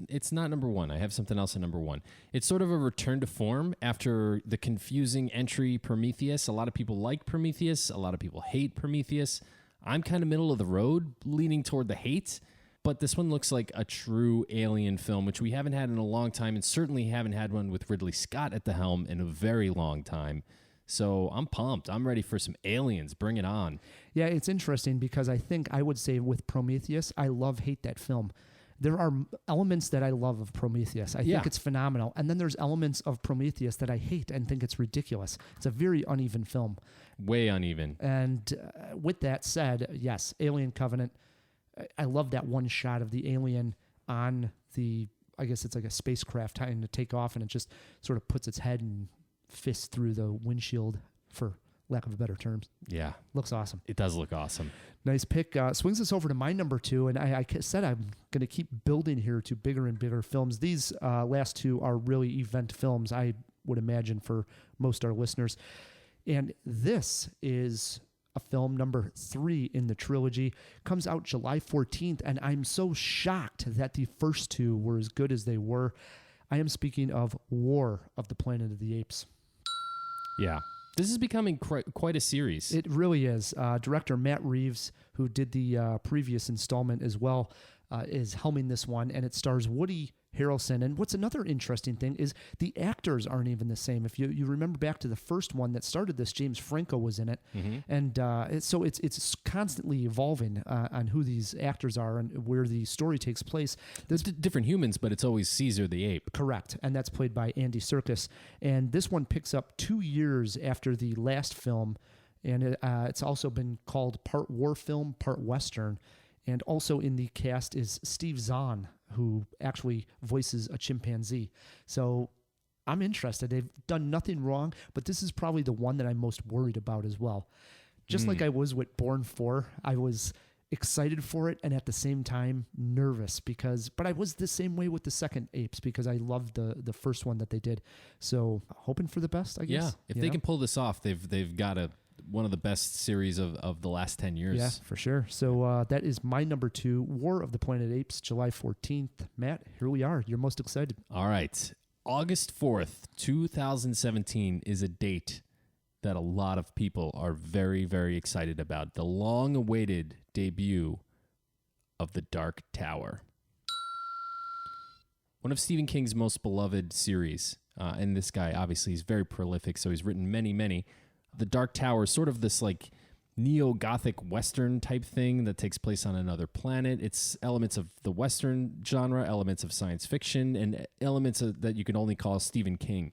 it's not number 1. I have something else at number 1. It's sort of a return to form after the confusing entry Prometheus. A lot of people like Prometheus. A lot of people hate Prometheus. I'm kind of middle of the road, leaning toward the hate. But this one looks like a true alien film, which we haven't had in a long time, and certainly haven't had one with Ridley Scott at the helm in a very long time. So I'm pumped. I'm ready for some aliens. Bring it on. Yeah, it's interesting because I would say with Prometheus, I hate that film. There are elements that I love of Prometheus. I think it's phenomenal. And then there's elements of Prometheus that I hate and think it's ridiculous. It's a very uneven film. Way uneven. And with that said, yes, Alien Covenant. I love that one shot of the alien on the, I guess it's like a spacecraft trying to take off, and it just sort of puts its head and fist through the windshield, for lack of a better term. Yeah. Looks awesome. It does look awesome. Nice pick. Swings us over to my number 2, and I said I'm going to keep building here to bigger and bigger films. These last two are really event films, I would imagine, for most of our listeners. And this is a film number 3 in the trilogy. Comes out July 14th, and I'm so shocked that the first two were as good as they were. I am speaking of War of the Planet of the Apes. Yeah. This is becoming quite a series. It really is. Director Matt Reeves, who did the previous installment as well, is helming this one, and it stars Woody Harrelson. And what's another interesting thing is the actors aren't even the same. If you remember back to the first one that started this, James Franco was in it. Mm-hmm. And so it's constantly evolving on who these actors are and where the story takes place. There's different humans, but it's always Caesar the ape. Correct. And that's played by Andy Serkis. And this one picks up 2 years after the last film. And it's also been called part war film, part Western. And also in the cast is Steve Zahn, who actually voices a chimpanzee. So I'm interested. They've done nothing wrong, but this is probably the one that I'm most worried about as well. Just like I was with Born 4, I was excited for it and at the same time nervous but I was the same way with the second Apes because I loved the first one that they did. So hoping for the best, I guess. Yeah, if they can pull this off, they've got one of the best series of the last 10 years. Yeah, for sure. So that is my number 2, War of the Planet of the Apes, July 14th. Matt, here we are. You're most excited. All right. August 4th, 2017 is a date that a lot of people are very, very excited about. The long-awaited debut of The Dark Tower. One of Stephen King's most beloved series. And this guy, obviously, is very prolific, so he's written many, many. The Dark Tower is sort of this like neo-Gothic Western type thing that takes place on another planet. It's elements of the Western genre, elements of science fiction, and elements that you can only call Stephen King.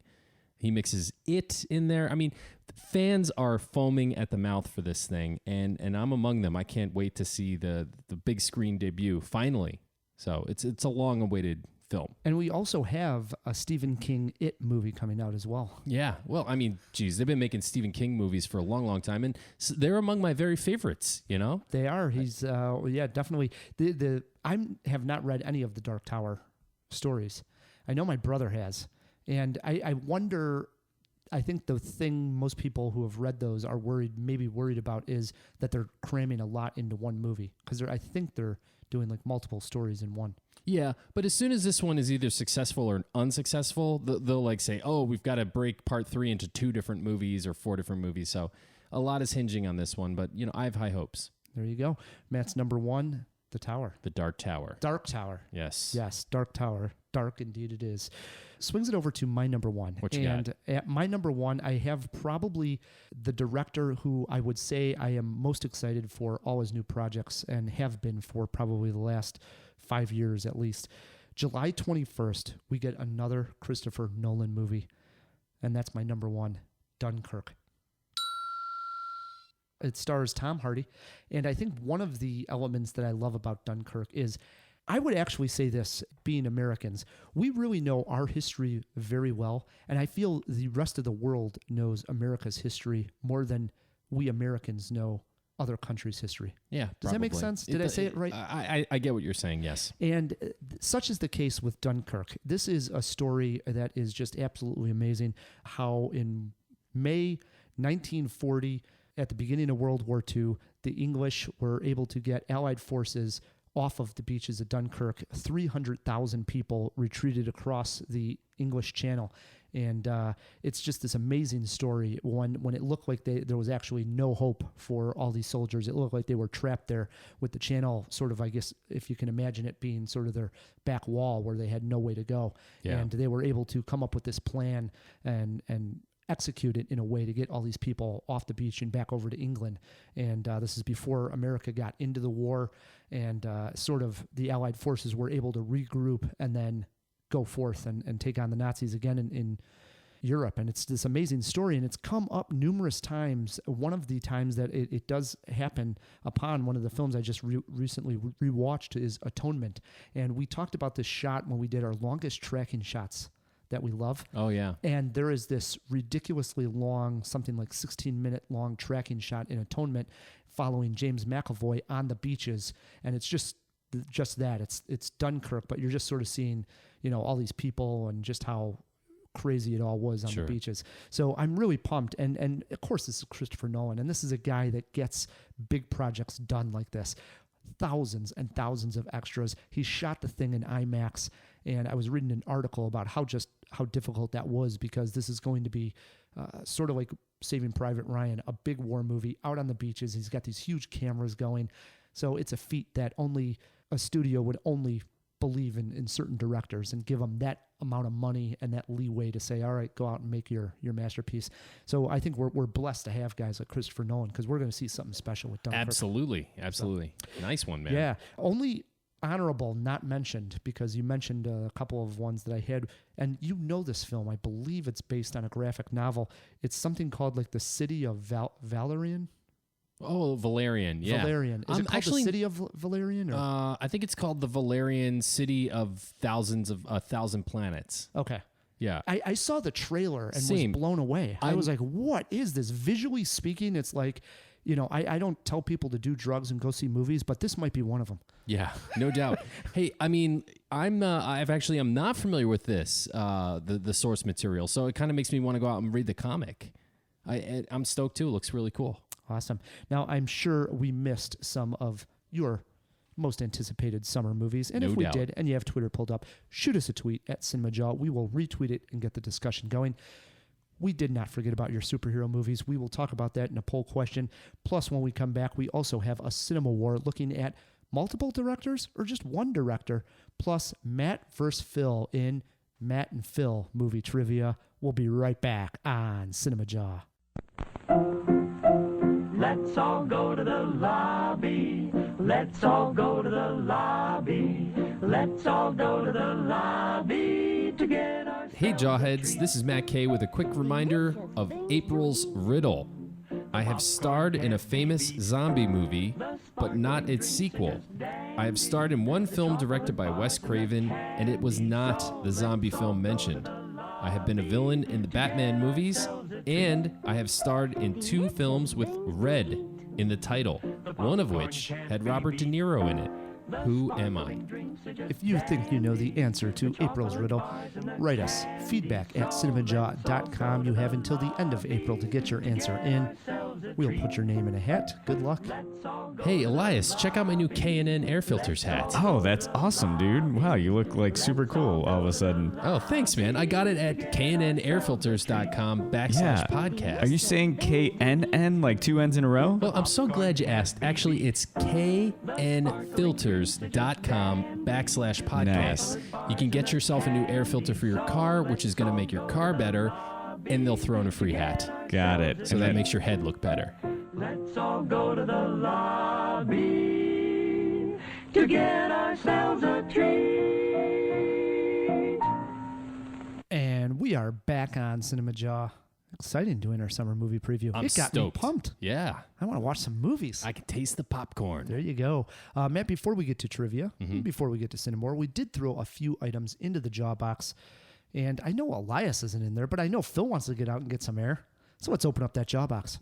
He mixes it in there. I mean, fans are foaming at the mouth for this thing, and I'm among them. I can't wait to see the big screen debut, finally. So it's a long-awaited film. And we also have a Stephen King It movie coming out as well. Yeah. Well, I mean, geez, they've been making Stephen King movies for a long, long time, and they're among my very favorites, you know? They are. He's, definitely. I have not read any of the Dark Tower stories. I know my brother has. And I wonder, I think the thing most people who have read those are worried about is that they're cramming a lot into one movie. Because I think they're doing like multiple stories in one. Yeah, but as soon as this one is either successful or unsuccessful, they'll like say, oh, we've got to break part 3 into 2 different movies or 4 different movies. So a lot is hinging on this one, but I have high hopes. There you go. Matt's number 1, The Tower. The Dark Tower. Dark Tower. Yes. Yes, Dark Tower. Dark indeed it is. Swings it over to my number 1. What you got? At my number 1, I have probably the director who I would say I am most excited for all his new projects and have been for probably the last 5 years at least. July 21st, we get another Christopher Nolan movie, and that's my number 1, Dunkirk. It stars Tom Hardy, and I think one of the elements that I love about Dunkirk is, I would actually say this, being Americans, we really know our history very well, and I feel the rest of the world knows America's history more than we Americans know other countries' history. Yeah, Does that make sense? Did I say it right? I get what you're saying, yes. And such is the case with Dunkirk. This is a story that is just absolutely amazing, how in May 1940, at the beginning of World War II, the English were able to get Allied forces off of the beaches of Dunkirk, 300,000 people retreated across the English Channel. And it's just this amazing story. When it looked like there was actually no hope for all these soldiers, it looked like they were trapped there with the Channel sort of, I guess, if you can imagine it being sort of their back wall where they had no way to go. Yeah. And they were able to come up with this plan and execute it in a way to get all these people off the beach and back over to England. And this is before America got into the war, and sort of the Allied forces were able to regroup and then go forth and take on the Nazis again in Europe. And it's this amazing story, and it's come up numerous times. One of the times that it does happen upon one of the films I just recently rewatched is Atonement. And we talked about this shot when we did our longest tracking shots that we love. Oh, yeah. And there is this ridiculously long, something like 16-minute long tracking shot in Atonement following James McAvoy on the beaches. And it's just that. It's Dunkirk, but you're just sort of seeing, all these people and just how crazy it all was on the beaches. So I'm really pumped. And of course, this is Christopher Nolan. And this is a guy that gets big projects done like this. Thousands and thousands of extras. He shot the thing in IMAX. And I was reading an article about how difficult that was, because this is going to be sort of like Saving Private Ryan, a big war movie out on the beaches. He's got these huge cameras going. So it's a feat that only a studio would only believe in certain directors and give them that amount of money and that leeway to say, all right, go out and make your masterpiece. So I think we're blessed to have guys like Christopher Nolan, because we're going to see something special with Dunkirk. Absolutely. So, nice one, man. Yeah. Only honorable not mentioned, because you mentioned a couple of ones that I had, and this film. I believe it's based on a graphic novel. It's something called like the City of Valerian. Oh, Valerian, yeah. Valerian. Is it called the City of Valerian? Or? I think it's called the Valerian City of Thousands of 1,000 Planets. Okay. Yeah. I saw the trailer and was blown away. I was like, what is this? Visually speaking, it's like, I don't tell people to do drugs and go see movies, but this might be one of them. Yeah, no doubt. Hey, I mean, I'm not familiar with this, the source material, so it kind of makes me want to go out and read the comic. I'm stoked too. It looks really cool. Awesome. Now, I'm sure we missed some of your most anticipated summer movies. And if we did, and you have Twitter pulled up, shoot us a tweet at CinemaJaw. We will retweet it and get the discussion going. We did not forget about your superhero movies. We will talk about that in a poll question. Plus, when we come back, we also have a CinemaWAR looking at multiple directors or just one director, plus Matt versus Phil in Matt and Phil movie trivia. We'll be right back on CinemaJaw. Let's all go to the lobby. Let's all go to the lobby. Let's all go to the lobby to get our... Hey, Jawheads. This is Matt K with a quick reminder of April's Riddle. I have starred in a famous zombie movie, but not its sequel. I have starred in one film directed by Wes Craven, and it was not the zombie film mentioned. I have been a villain in the Batman movies, and I have starred in 2 films with Red in the title, one of which had Robert De Niro in it. Who am I? If you think you know the answer to April's riddle, write us feedback@cinemajaw.com. You have until the end of April to get your answer in. We'll put your name in a hat. Good luck. Hey, Elias, check out my new K&N Air Filters hat. Oh, that's awesome, dude. Wow, you look like super cool all of a sudden. Oh, thanks, man. I got it at knnairfilters.com/podcast. Are you saying KNN, like 2 N's in a row? Well, I'm so glad you asked. Actually, it's knfilters.com/podcast. Nice. You can get yourself a new air filter for your car, which is going to make your car better, and they'll throw in a free hat. Got it. So that makes your head look better. Let's all go to the lobby to get ourselves a treat. And we are back on CinemaJaw. Exciting doing our summer movie preview. I'm it got stoked. me pumped. Yeah. I want to watch some movies. I can taste the popcorn. There you go. Matt, before we get to trivia, before we get to CinemaWAR, we did throw a few items into the jaw box. And I know Elias isn't in there, but I know Phil wants to get out and get some air. So let's open up that jaw box.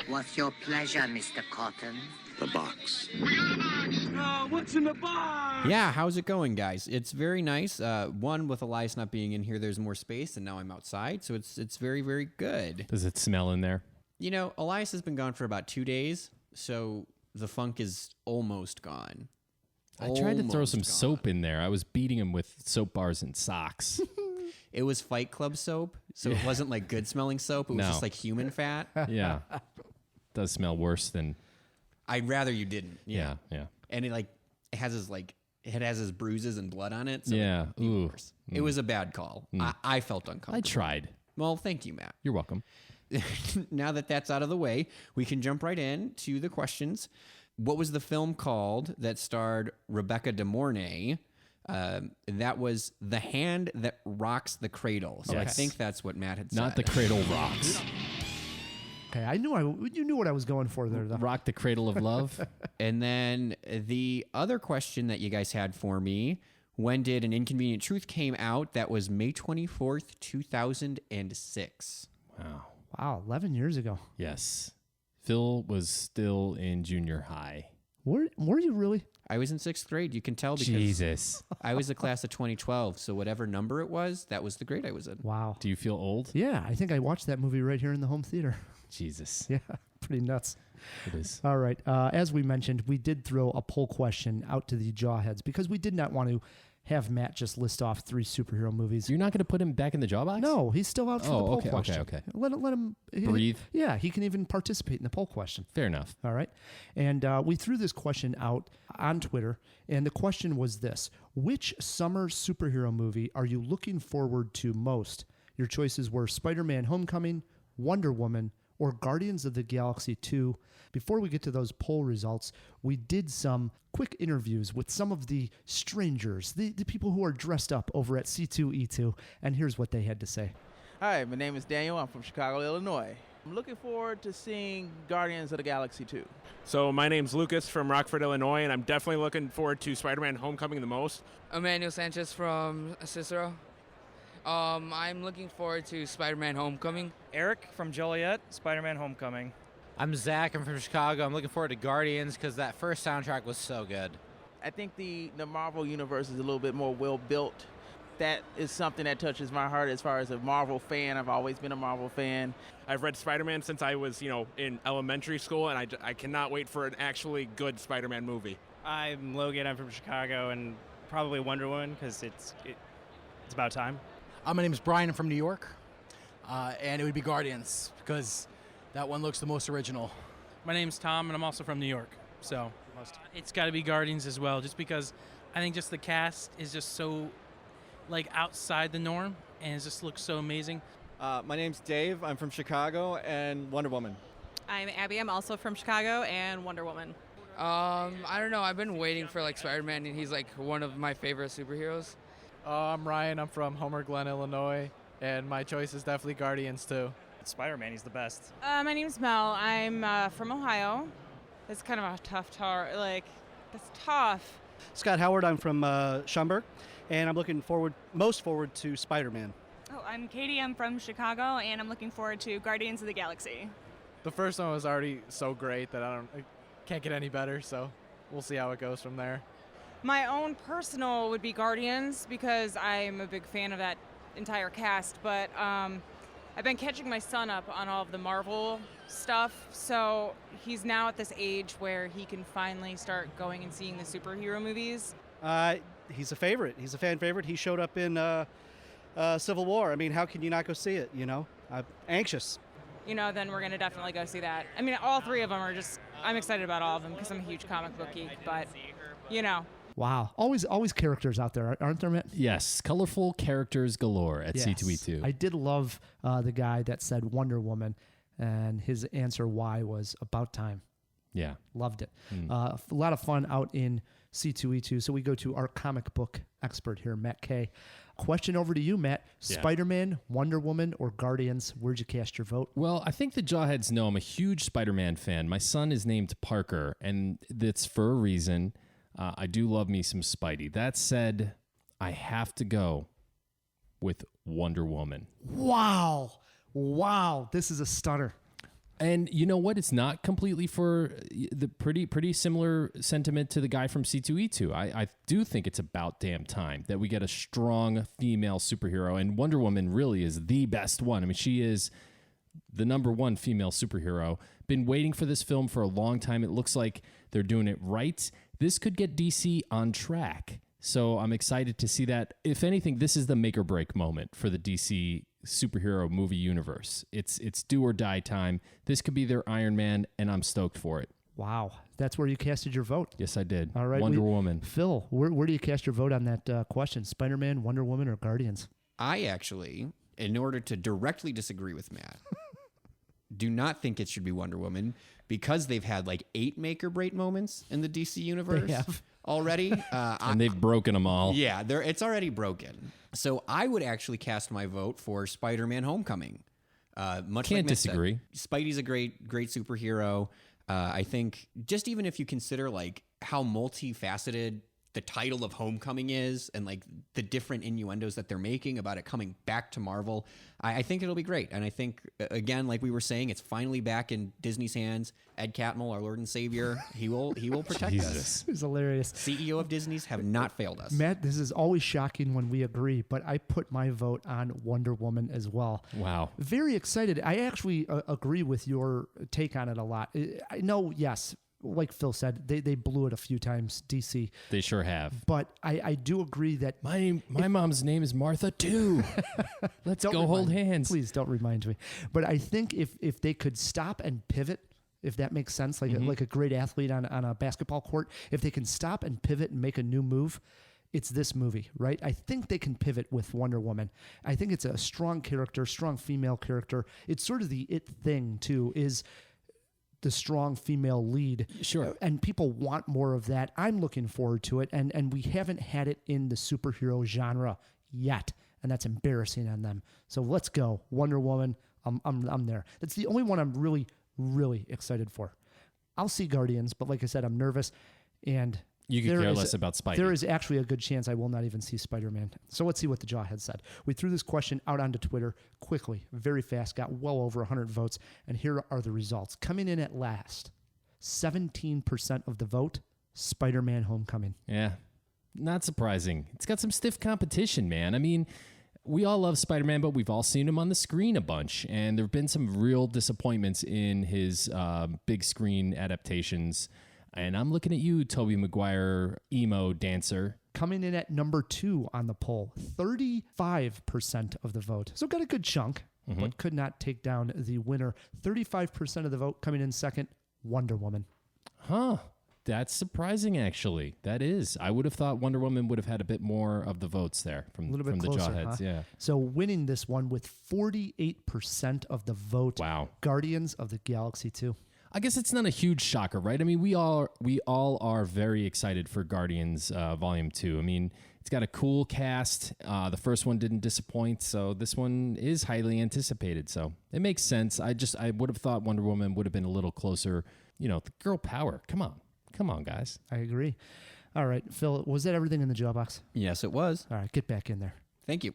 What's your pleasure, Mr. Cotton? The box. We got a box! What's in the box? Yeah, how's it going, guys? It's very nice. One, with Elias not being in here, there's more space, and now I'm outside, so it's very, very good. Does it smell in there? You know, Elias has been gone for about 2 days, so the funk is almost gone. I tried to throw Almost some gone. soap in there. I was beating him with soap bars and socks. It was Fight Club soap, so it wasn't like good smelling soap. It was No. just like human fat. Yeah. Does smell worse than. I'd rather you didn't. Yeah. And it has his bruises and blood on it. So Yeah. Ooh. It was a bad call. I felt uncomfortable. I tried. Well, thank you, Matt. You're welcome. Now that that's out of the way, we can jump right in to the questions. What was the film called that starred Rebecca De Mornay? That was The Hand That Rocks the Cradle. So I Yes. think that's what Matt had said. Not the cradle rocks. Okay, you knew what I was going for there, though. Rock the cradle of love. And then the other question that you guys had for me, when did An Inconvenient Truth came out? That was May 24th, 2006. Wow, 11 years ago. Yes. Phil was still in junior high. Were you really? I was in 6th grade. You can tell because Jesus. I was the class of 2012. So whatever number it was, that was the grade I was in. Wow. Do you feel old? Yeah, I think I watched that movie right here in the home theater. Jesus. Yeah, pretty nuts. It is. All right. As we mentioned, we did throw a poll question out to the Jawheads because we did not want to have Matt just list off 3 superhero movies. You're not going to put him back in the jaw box? No, he's still out for the poll okay, question. okay. Let him Breathe. Yeah, he can even participate in the poll question. Fair enough. All right. And we threw this question out on Twitter, and the question was this: which summer superhero movie are you looking forward to most? Your choices were Spider-Man Homecoming, Wonder Woman, or Guardians of the Galaxy 2. Before we get to those poll results, we did some quick interviews with some of the strangers, the people who are dressed up over at C2E2, and here's what they had to say. Hi, my name is Daniel. I'm from Chicago, Illinois. I'm looking forward to seeing Guardians of the Galaxy 2. So my name's Lucas from Rockford, Illinois, and I'm definitely looking forward to Spider-Man Homecoming the most. Emmanuel Sanchez from Cicero. I'm looking forward to Spider-Man Homecoming. Eric from Joliet, Spider-Man Homecoming. I'm Zach. I'm from Chicago. I'm looking forward to Guardians because that first soundtrack was so good. I think the Marvel universe is a little bit more well-built. That is something that touches my heart as far as a Marvel fan. I've always been a Marvel fan. I've read Spider-Man since I was, in elementary school, and I cannot wait for an actually good Spider-Man movie. I'm Logan. I'm from Chicago, and probably Wonder Woman because it's about time. My name is Brian. I'm from New York, and it would be Guardians because that one looks the most original. My name's Tom, and I'm also from New York, so it's got to be Guardians as well, just because I think just the cast is just so outside the norm, and it just looks so amazing. My name's Dave. I'm from Chicago, and Wonder Woman. I'm Abby. I'm also from Chicago, and Wonder Woman. I don't know. I've been waiting for Spider-Man, and he's one of my favorite superheroes. I'm Ryan. I'm from Homer Glen, Illinois, and my choice is definitely Guardians too. Spider-Man, he's the best. My name's Mel. I'm from Ohio. It's kind of a tough that's tough. Scott Howard. I'm from Schaumburg, and I'm looking most forward to Spider-Man. Oh, I'm Katie. I'm from Chicago, and I'm looking forward to Guardians of the Galaxy. The first one was already so great that I can't get any better, so we'll see how it goes from there. My own personal would be Guardians because I'm a big fan of that entire cast, but I've been catching my son up on all of the Marvel stuff, so he's now at this age where he can finally start going and seeing the superhero movies. He's a favorite. He's a fan favorite. He showed up in Civil War. I mean, how can you not go see it, I'm anxious. Then we're going to definitely go see that. I mean, all 3 of them are I'm excited about all of them because I'm a huge comic book geek, but, Wow. Always characters out there, aren't there, Matt? Yes. Colorful characters galore at Yes. C2E2. I did love the guy that said Wonder Woman, and his answer why was about time. Yeah. Loved it. A lot of fun out in C2E2. So we go to our comic book expert here, Matt Kay. Question over to you, Matt. Yeah. Spider-Man, Wonder Woman, or Guardians? Where'd you cast your vote? Well, I think the Jawheads know I'm a huge Spider-Man fan. My son is named Parker, and that's for a reason. I do love me some Spidey. That said, I have to go with Wonder Woman. Wow. This is a stunner. And you know what? It's not completely for the pretty similar sentiment to the guy from C2E2. I do think it's about damn time that we get a strong female superhero, and Wonder Woman really is the best one. I mean, she is the #1 female superhero. Been waiting for this film for a long time. It looks like they're doing it right. This could get DC on track. So I'm excited to see that. If anything, this is the make or break moment for the DC superhero movie universe. It's do or die time. This could be their Iron Man, and I'm stoked for it. Wow. That's where you casted your vote. Yes, I did. All right. Wonder Woman. Phil, where do you cast your vote on that question? Spider-Man, Wonder Woman, or Guardians? I actually, in order to directly disagree with Matt, do not think it should be Wonder Woman because they've had like 8 make or break moments in the DC universe They have. already. And they've broken them all. Yeah, it's already broken. So I would actually cast my vote for Spider-Man Homecoming. Much Can't like Matt disagree. said, Spidey's a great superhero. I think just even if you consider like how multifaceted the title of Homecoming is and like the different innuendos that they're making about it coming back to Marvel, I think it'll be great. And I think, again, like we were saying, it's finally back in Disney's hands. Ed Catmull, our Lord and Savior, he will protect us. It's hilarious. CEO of Disney's have not failed us. Matt, this is always shocking when we agree, but I put my vote on Wonder Woman as well. Wow. Very excited. I actually agree with your take on it a lot. I know, yes, like Phil said, they blew it a few times, DC. They sure have. But I do agree that... My mom's name is Martha, too. Let's go hold hands. Please don't remind me. But I think if they could stop and pivot, if that makes sense, like a great athlete on a basketball court, if they can stop and pivot and make a new move, it's this movie, right? I think they can pivot with Wonder Woman. I think it's a strong character, strong female character. It's sort of the it thing, too, is... the strong female lead. Sure. And people want more of that. I'm looking forward to it. And we haven't had it in the superhero genre yet. And that's embarrassing on them. So let's go. Wonder Woman. I'm there. That's the only one I'm really, really excited for. I'll see Guardians, but like I said, I'm nervous. And you could care less about Spidey. There is actually a good chance I will not even see Spider-Man. So let's see what the Jawhead said. We threw this question out onto Twitter quickly, very fast, got well over 100 votes, and here are the results. Coming in at last, 17% of the vote, Spider-Man Homecoming. Yeah, not surprising. It's got some stiff competition, man. I mean, we all love Spider-Man, but we've all seen him on the screen a bunch, and there have been some real disappointments in his big screen adaptations. And I'm looking at you, Tobey Maguire, emo dancer. Coming in at number 2 on the poll, 35% of the vote. So got a good chunk, but could not take down the winner. 35% of the vote coming in second, Wonder Woman. Huh. That's surprising, actually. That is. I would have thought Wonder Woman would have had a bit more of the votes there from a little bit the closer, Jawheads. huh? Yeah. So winning this one with 48% of the vote. Wow. Guardians of the Galaxy 2. I guess it's not a huge shocker, right? I mean, we all are very excited for Guardians Volume 2. I mean, it's got a cool cast. The first one didn't disappoint, so this one is highly anticipated. So it makes sense. I would have thought Wonder Woman would have been a little closer. You know, the girl power. Come on, guys. I agree. All right, Phil, was that everything in the jaw box? Yes, it was. All right, get back in there. Thank you.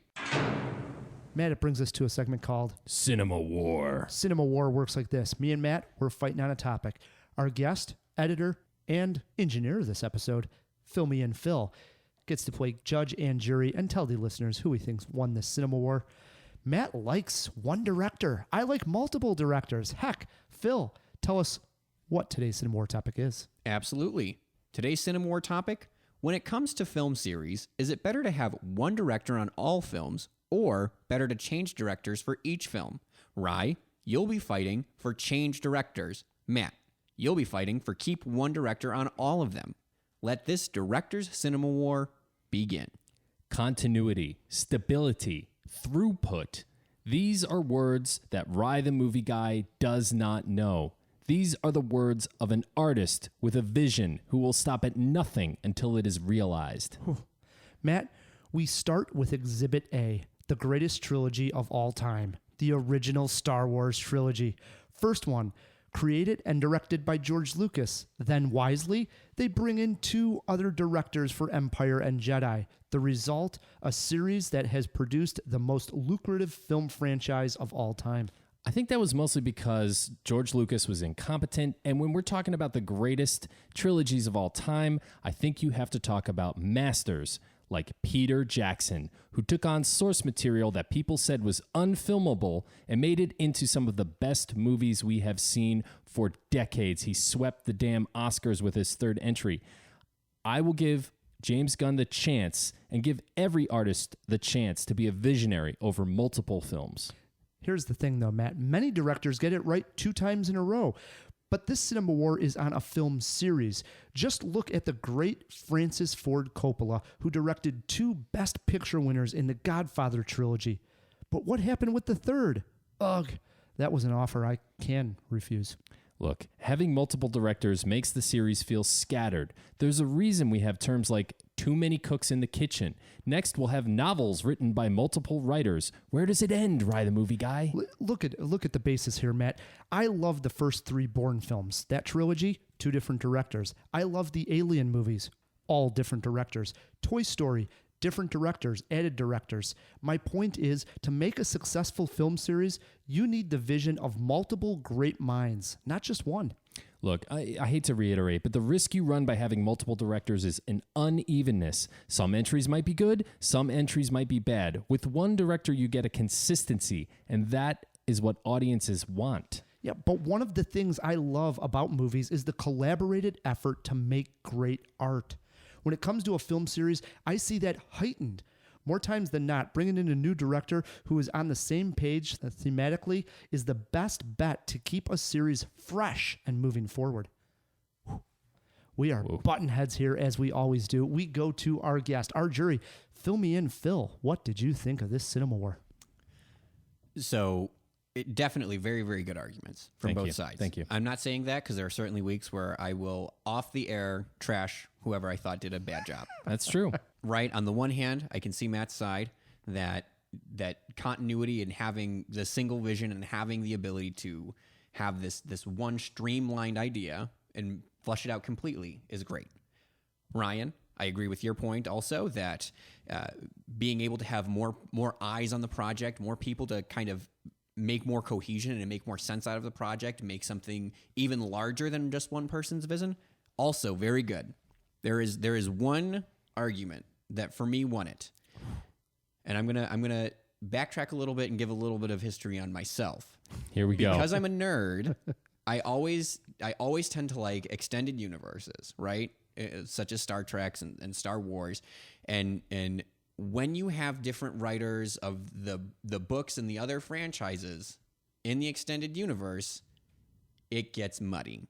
Matt, it brings us to a segment called CinemaWAR. CinemaWAR works like this. Me and Matt, we're fighting on a topic. Our guest, editor, and engineer of this episode, Fill Me In Phil, gets to play judge and jury and tell the listeners who he thinks won this CinemaWAR. Matt likes one director. I like multiple directors. Heck, Phil, tell us what today's CinemaWAR topic is. Absolutely. Today's CinemaWAR topic, when it comes to film series, is it better to have one director on all films or better to change directors for each film? Rye, you'll be fighting for change directors. Matt, you'll be fighting for keep one director on all of them. Let this director's CinemaWAR begin. Continuity, stability, throughput. These are words that Rye the movie guy does not know. These are the words of an artist with a vision who will stop at nothing until it is realized. Matt, we start with Exhibit A, the greatest trilogy of all time, the original Star Wars trilogy. First one, created and directed by George Lucas. Then wisely, they bring in 2 other directors for Empire and Jedi. The result, a series that has produced the most lucrative film franchise of all time. I think that was mostly because George Lucas was incompetent. And when we're talking about the greatest trilogies of all time, I think you have to talk about masters like Peter Jackson, who took on source material that people said was unfilmable and made it into some of the best movies we have seen for decades. He swept the damn Oscars with his third entry. I will give James Gunn the chance and give every artist the chance to be a visionary over multiple films. Here's the thing, though, Matt. Many directors get it right 2 times in a row. But this CinemaWAR is on a film series. Just look at the great Francis Ford Coppola, who directed 2 Best Picture winners in the Godfather trilogy. But what happened with the third? Ugh, that was an offer I can refuse. Look, having multiple directors makes the series feel scattered. There's a reason we have terms like too many cooks in the kitchen. Next, we'll have novels written by multiple writers. Where does it end, Rye the Movie Guy? Look at the basis here, Matt. I love the first 3 Bourne films. That trilogy, 2 different directors. I love the Alien movies, all different directors. Toy Story, different directors, added directors. My point is, to make a successful film series, you need the vision of multiple great minds, not just one. Look, I hate to reiterate, but the risk you run by having multiple directors is an unevenness. Some entries might be good, some entries might be bad. With one director, you get a consistency, and that is what audiences want. Yeah, but one of the things I love about movies is the collaborated effort to make great art. When it comes to a film series, I see that heightened. More times than not, bringing in a new director who is on the same page thematically is the best bet to keep a series fresh and moving forward. We are button heads here, as we always do. We go to our guest, our jury. Fill me in, Phil. What did you think of this CinemaWAR? So, definitely very, very good arguments from both sides. Thank you. I'm not saying that because there are certainly weeks where I will, off the air, trash whoever I thought did a bad job. That's true. Right. On the one hand, I can see Matt's side, that continuity and having the single vision and having the ability to have this one streamlined idea and flesh it out completely is great. Ryan, I agree with your point also that being able to have more eyes on the project, more people to kind of make more cohesion and make more sense out of the project, make something even larger than just one person's vision, also very good. There is one argument that for me won it. And I'm gonna backtrack a little bit and give a little bit of history on myself. Here we go. Because I'm a nerd, I always tend to like extended universes, right? Such as Star Trek and Star Wars. And when you have different writers of the books and the other franchises in the extended universe, it gets muddy.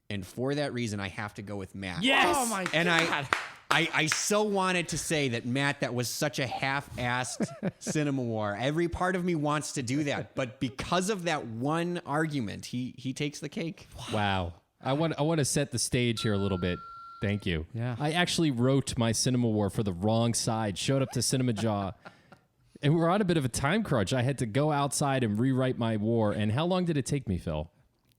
And for that reason, I have to go with Matt. Yes! Oh my and God. I so wanted to say that, Matt, that was such a half-assed CinemaWAR. Every part of me wants to do that, but because of that one argument, he takes the cake. Wow. I want to set the stage here a little bit. Thank you. Yeah. I actually wrote my CinemaWAR for the wrong side, showed up to Cinemajaw, and we were on a bit of a time crunch. I had to go outside and rewrite my war. And how long did it take me, Phil?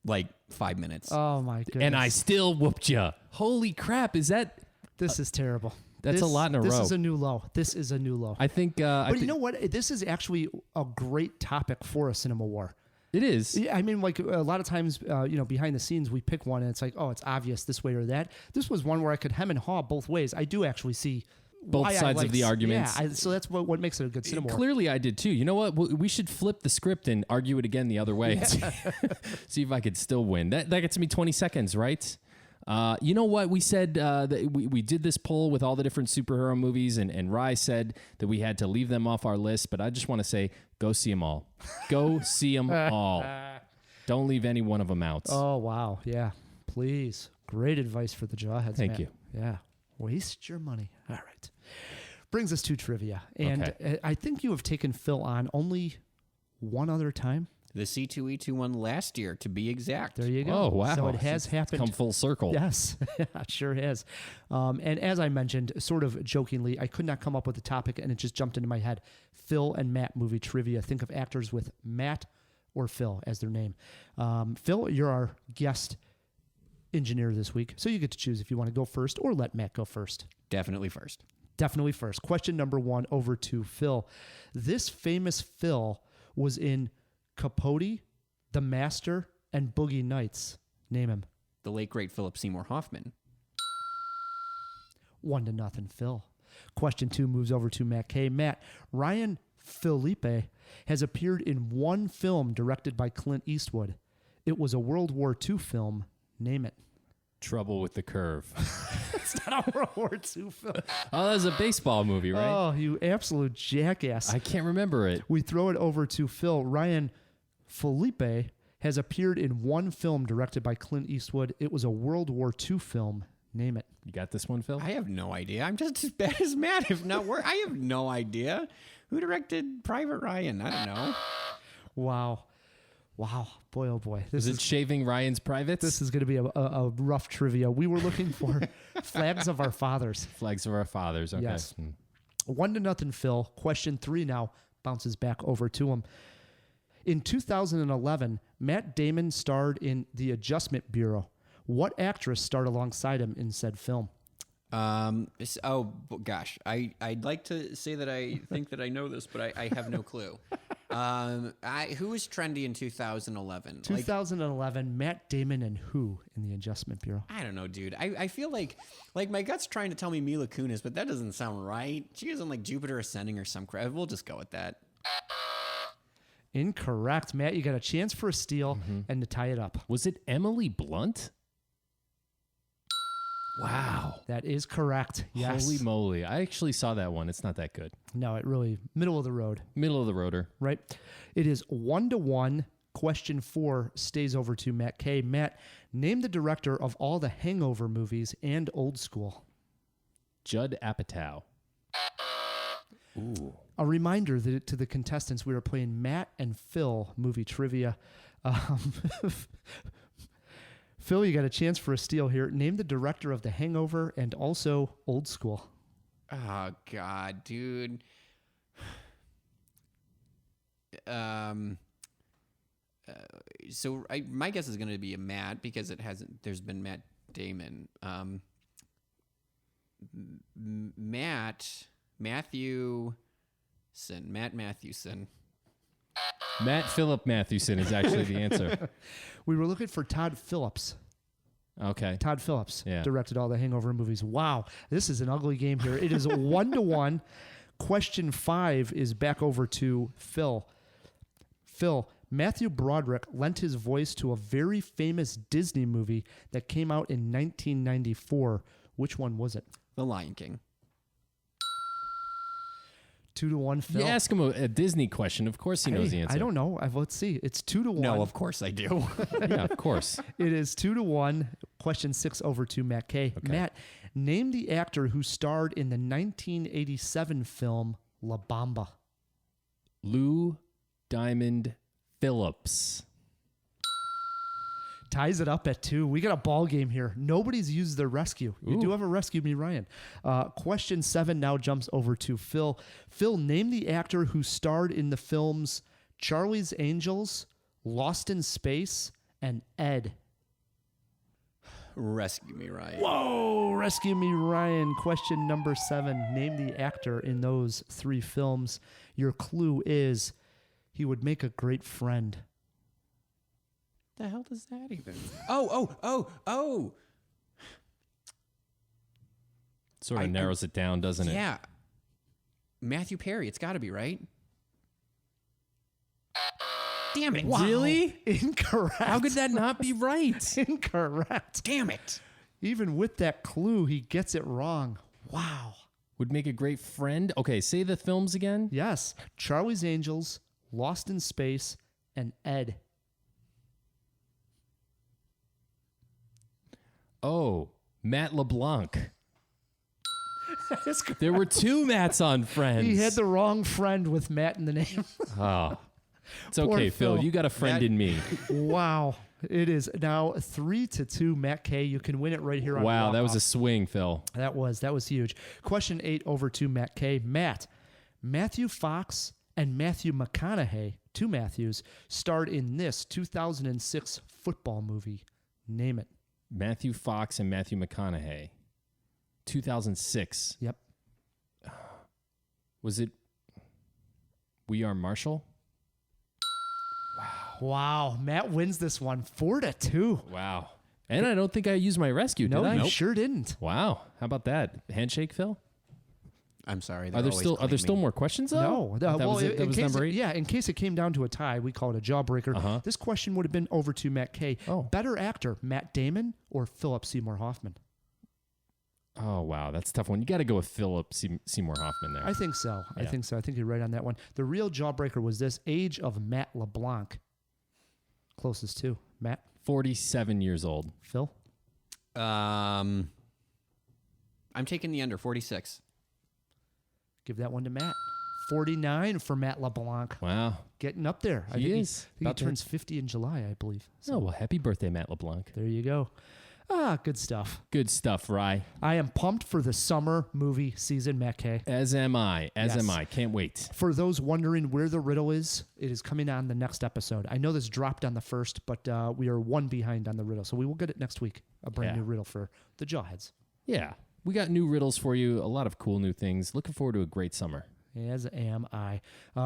Like 5 minutes. Oh, my goodness. And I still whooped you. Holy crap. Is that... This is terrible. That's a lot in a row. This is a new low. This is a new low. I think... but you know what? This is actually a great topic for a CinemaWAR. It is. Yeah, I mean, like a lot of times, behind the scenes, we pick one and it's like, oh, it's obvious this way or that. This was one where I could hem and haw both ways. I do actually see both sides of the arguments. Yeah, so that's what makes it a good CinemaWAR. Clearly, I did too. You know what? We should flip the script and argue it again the other way. Yeah. See if I could still win. That gets me 20 seconds, right? You know what? We said that we did this poll with all the different superhero movies, and Rye said that we had to leave them off our list, but I just want to say, go see them all. Go see them all. Don't leave any one of them out. Oh, wow. Yeah. Please. Great advice for the jawheads. Thank Matt. you. Yeah. Waste your money. All right. Brings us to trivia. And I think you have taken Phil on only one other time. The C2E2 one last year, to be exact. There you go. Oh, wow. So it has happened. Come full circle. Yes, it sure has. And as I mentioned, sort of jokingly, I could not come up with a topic, and it just jumped into my head. Phil and Matt movie trivia. Think of actors with Matt or Phil as their name. Phil, you're our guest engineer this week, so you get to choose if you want to go first or let Matt go first. Definitely first. Definitely first. Question number 1 over to Phil. This famous Phil was in Capote, The Master, and Boogie Nights. Name him. The late, great Philip Seymour Hoffman. 1-0, Phil. Question 2 moves over to Matt K. Matt, Ryan Phillippe has appeared in one film directed by Clint Eastwood. It was a World War II film. Name it. Trouble with the Curve. It's not a World War II film. Oh, that was a baseball movie, right? Oh, you absolute jackass. I can't remember it. We throw it over to Phil. Ryan Felipe has appeared in one film directed by Clint Eastwood. It was a World War II film. Name it. You got this one, Phil? I have no idea. I'm just as bad as Matt, if not worse. I have no idea. Who directed Private Ryan? I don't know. Wow. Boy, oh boy. Is it Shaving Ryan's Privates? This is going to be a rough trivia. We were looking for Flags of Our Fathers. Flags of Our Fathers. Okay. Yes. 1-0, Phil. Question 3 now bounces back over to him. In 2011, Matt Damon starred in The Adjustment Bureau. What actress starred alongside him in said film? Oh gosh, I'd like to say that I think that I know this, but I have no clue. Who was trendy in 2011? 2011, Matt Damon and who in The Adjustment Bureau? I don't know, dude. I feel like my gut's trying to tell me Mila Kunis, but that doesn't sound right. She was on like Jupiter Ascending or some crap. We'll just go with that. Incorrect, Matt. You got a chance for a steal and to tie it up. Was it Emily Blunt? Wow. That is correct. Yes. Holy moly. I actually saw that one. It's not that good. No, it really, middle of the road. Middle of the roader. Right. It is 1-1. Question 4 stays over to Matt K. Matt, name the director of all the Hangover movies and Old School. Judd Apatow. Ooh. A reminder that to the contestants, we are playing Matt and Phil movie trivia. Phil, you got a chance for a steal here. Name the director of The Hangover and also Old School. Oh, God, dude. So my guess is going to be a Matt because there's been Matt Damon. Matt Matthewson. Matt Phillip Matthewson is actually the answer. We were looking for Todd Phillips. Okay. Todd Phillips Yeah. directed all the Hangover movies. Wow. This is an ugly game here. It is 1-1. Question 5 is back over to Phil. Phil, Matthew Broderick lent his voice to a very famous Disney movie that came out in 1994. Which one was it? The Lion King. 2-1, Phil. You ask him a Disney question. Of course he knows the answer. I don't know. Let's see. It's 2-1. No, of course I do. Yeah, of course. It is 2-1. Question 6 over to Matt K. Okay. Matt, name the actor who starred in the 1987 film La Bamba. Lou Diamond Phillips. Ties it up at 2. We got a ball game here. Nobody's used their rescue. You do have a rescue me, Ryan. Question 7 now jumps over to Phil. Phil, name the actor who starred in the films Charlie's Angels, Lost in Space, and Ed. Rescue Me, Ryan. Whoa, Rescue Me, Ryan. Question number 7. Name the actor in those 3 films. Your clue is he would make a great friend. The hell does that even? Oh. Sort of narrows it down, doesn't it? Yeah. Matthew Perry. It's got to be, right? Damn it. Wow. Really? Incorrect. How could that not be right? Incorrect. Damn it. Even with that clue, he gets it wrong. Wow. Would make a great friend. Okay, say the films again. Yes. Charlie's Angels, Lost in Space, and Ed. Oh, Matt LeBlanc. That is correct. There were 2 Matts on Friends. He had the wrong friend with Matt in the name. Oh. It's Poor okay, Phil. Phil. You got a friend in me. Wow. It is now 3-2, Matt K. You can win it right here on Wow, that was Walk-Off. a swing, Phil. That was huge. Question 8 over to Matt K. Matt, Matthew Fox and Matthew McConaughey, 2 Matthews, starred in this 2006 football movie. Name it. Matthew Fox and Matthew McConaughey. 2006. Yep. Was it We Are Marshall? Wow. Matt wins this one 4-2. Wow. And I don't think I used my rescue, did I? No, you sure didn't. Wow. How about that? Handshake, Phil? I'm sorry. Are there still more questions though? No. That was it? That was number 8? Yeah, in case it came down to a tie, we call it a jawbreaker. This question would have been over to Matt K. Better actor, Matt Damon or Philip Seymour Hoffman? Oh, wow. That's a tough one. You got to go with Philip Seymour Hoffman there. I think so. I think you're right on that one. The real jawbreaker was this: age of Matt LeBlanc. Closest to Matt. 47 years old. Phil? I'm taking the under, 46. Give that one to Matt. 49 for Matt LeBlanc. Wow. Getting up there. He is. He turns 50 in July, I believe. So. Oh, well, happy birthday, Matt LeBlanc. There you go. Good stuff. Good stuff, Rye. I am pumped for the summer movie season, Matt K. As am I. Can't wait. For those wondering where the riddle is, it is coming on the next episode. I know this dropped on the first, but we are one behind on the riddle, so we will get it next week. A brand new riddle for the Jawheads. Yeah. We got new riddles for you. A lot of cool new things. Looking forward to a great summer. As am I.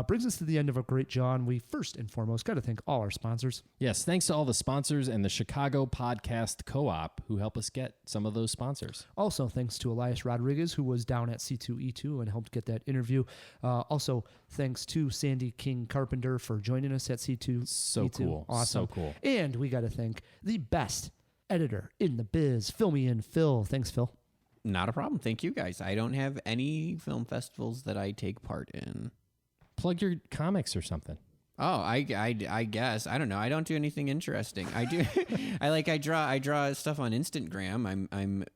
Brings us to the end of a great Jaw, and we first and foremost got to thank all our sponsors. Yes, thanks to all the sponsors and the Chicago Podcast Co-op who help us get some of those sponsors. Also, thanks to Elias Rodriguez, who was down at C2E2 and helped get that interview. Also, thanks to Sandy King Carpenter for joining us at C2E2. So cool. Awesome. So cool. And we got to thank the best editor in the biz, Filmy Phil. Thanks, Phil. Not a problem. Thank you, guys. I don't have any film festivals that I take part in. Plug your comics or something. Oh, I guess. I don't know. I don't do anything interesting. I do. I draw stuff on Instagram.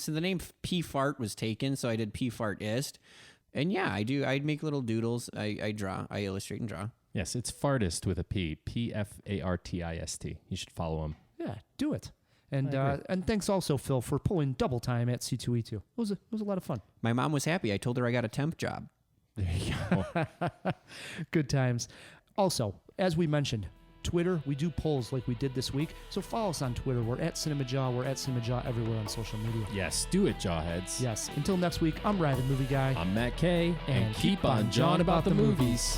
So the name P Fart was taken, so I did P Fartist. And yeah, I do. I make little doodles. I draw. I illustrate and draw. Yes, it's Fartist with a P. P-F-A-R-T-I-S-T. You should follow him. Yeah, do it. And thanks also, Phil, for pulling double time at C2E2. It was a lot of fun. My mom was happy. I told her I got a temp job. There you go. Good times. Also, as we mentioned, Twitter, we do polls like we did this week. So follow us on Twitter. We're at Cinemajaw. We're at Cinemajaw everywhere on social media. Yes, do it, Jawheads. Yes. Until next week, I'm Ryan, the movie guy. I'm Matt K. And keep on jawing about the movies.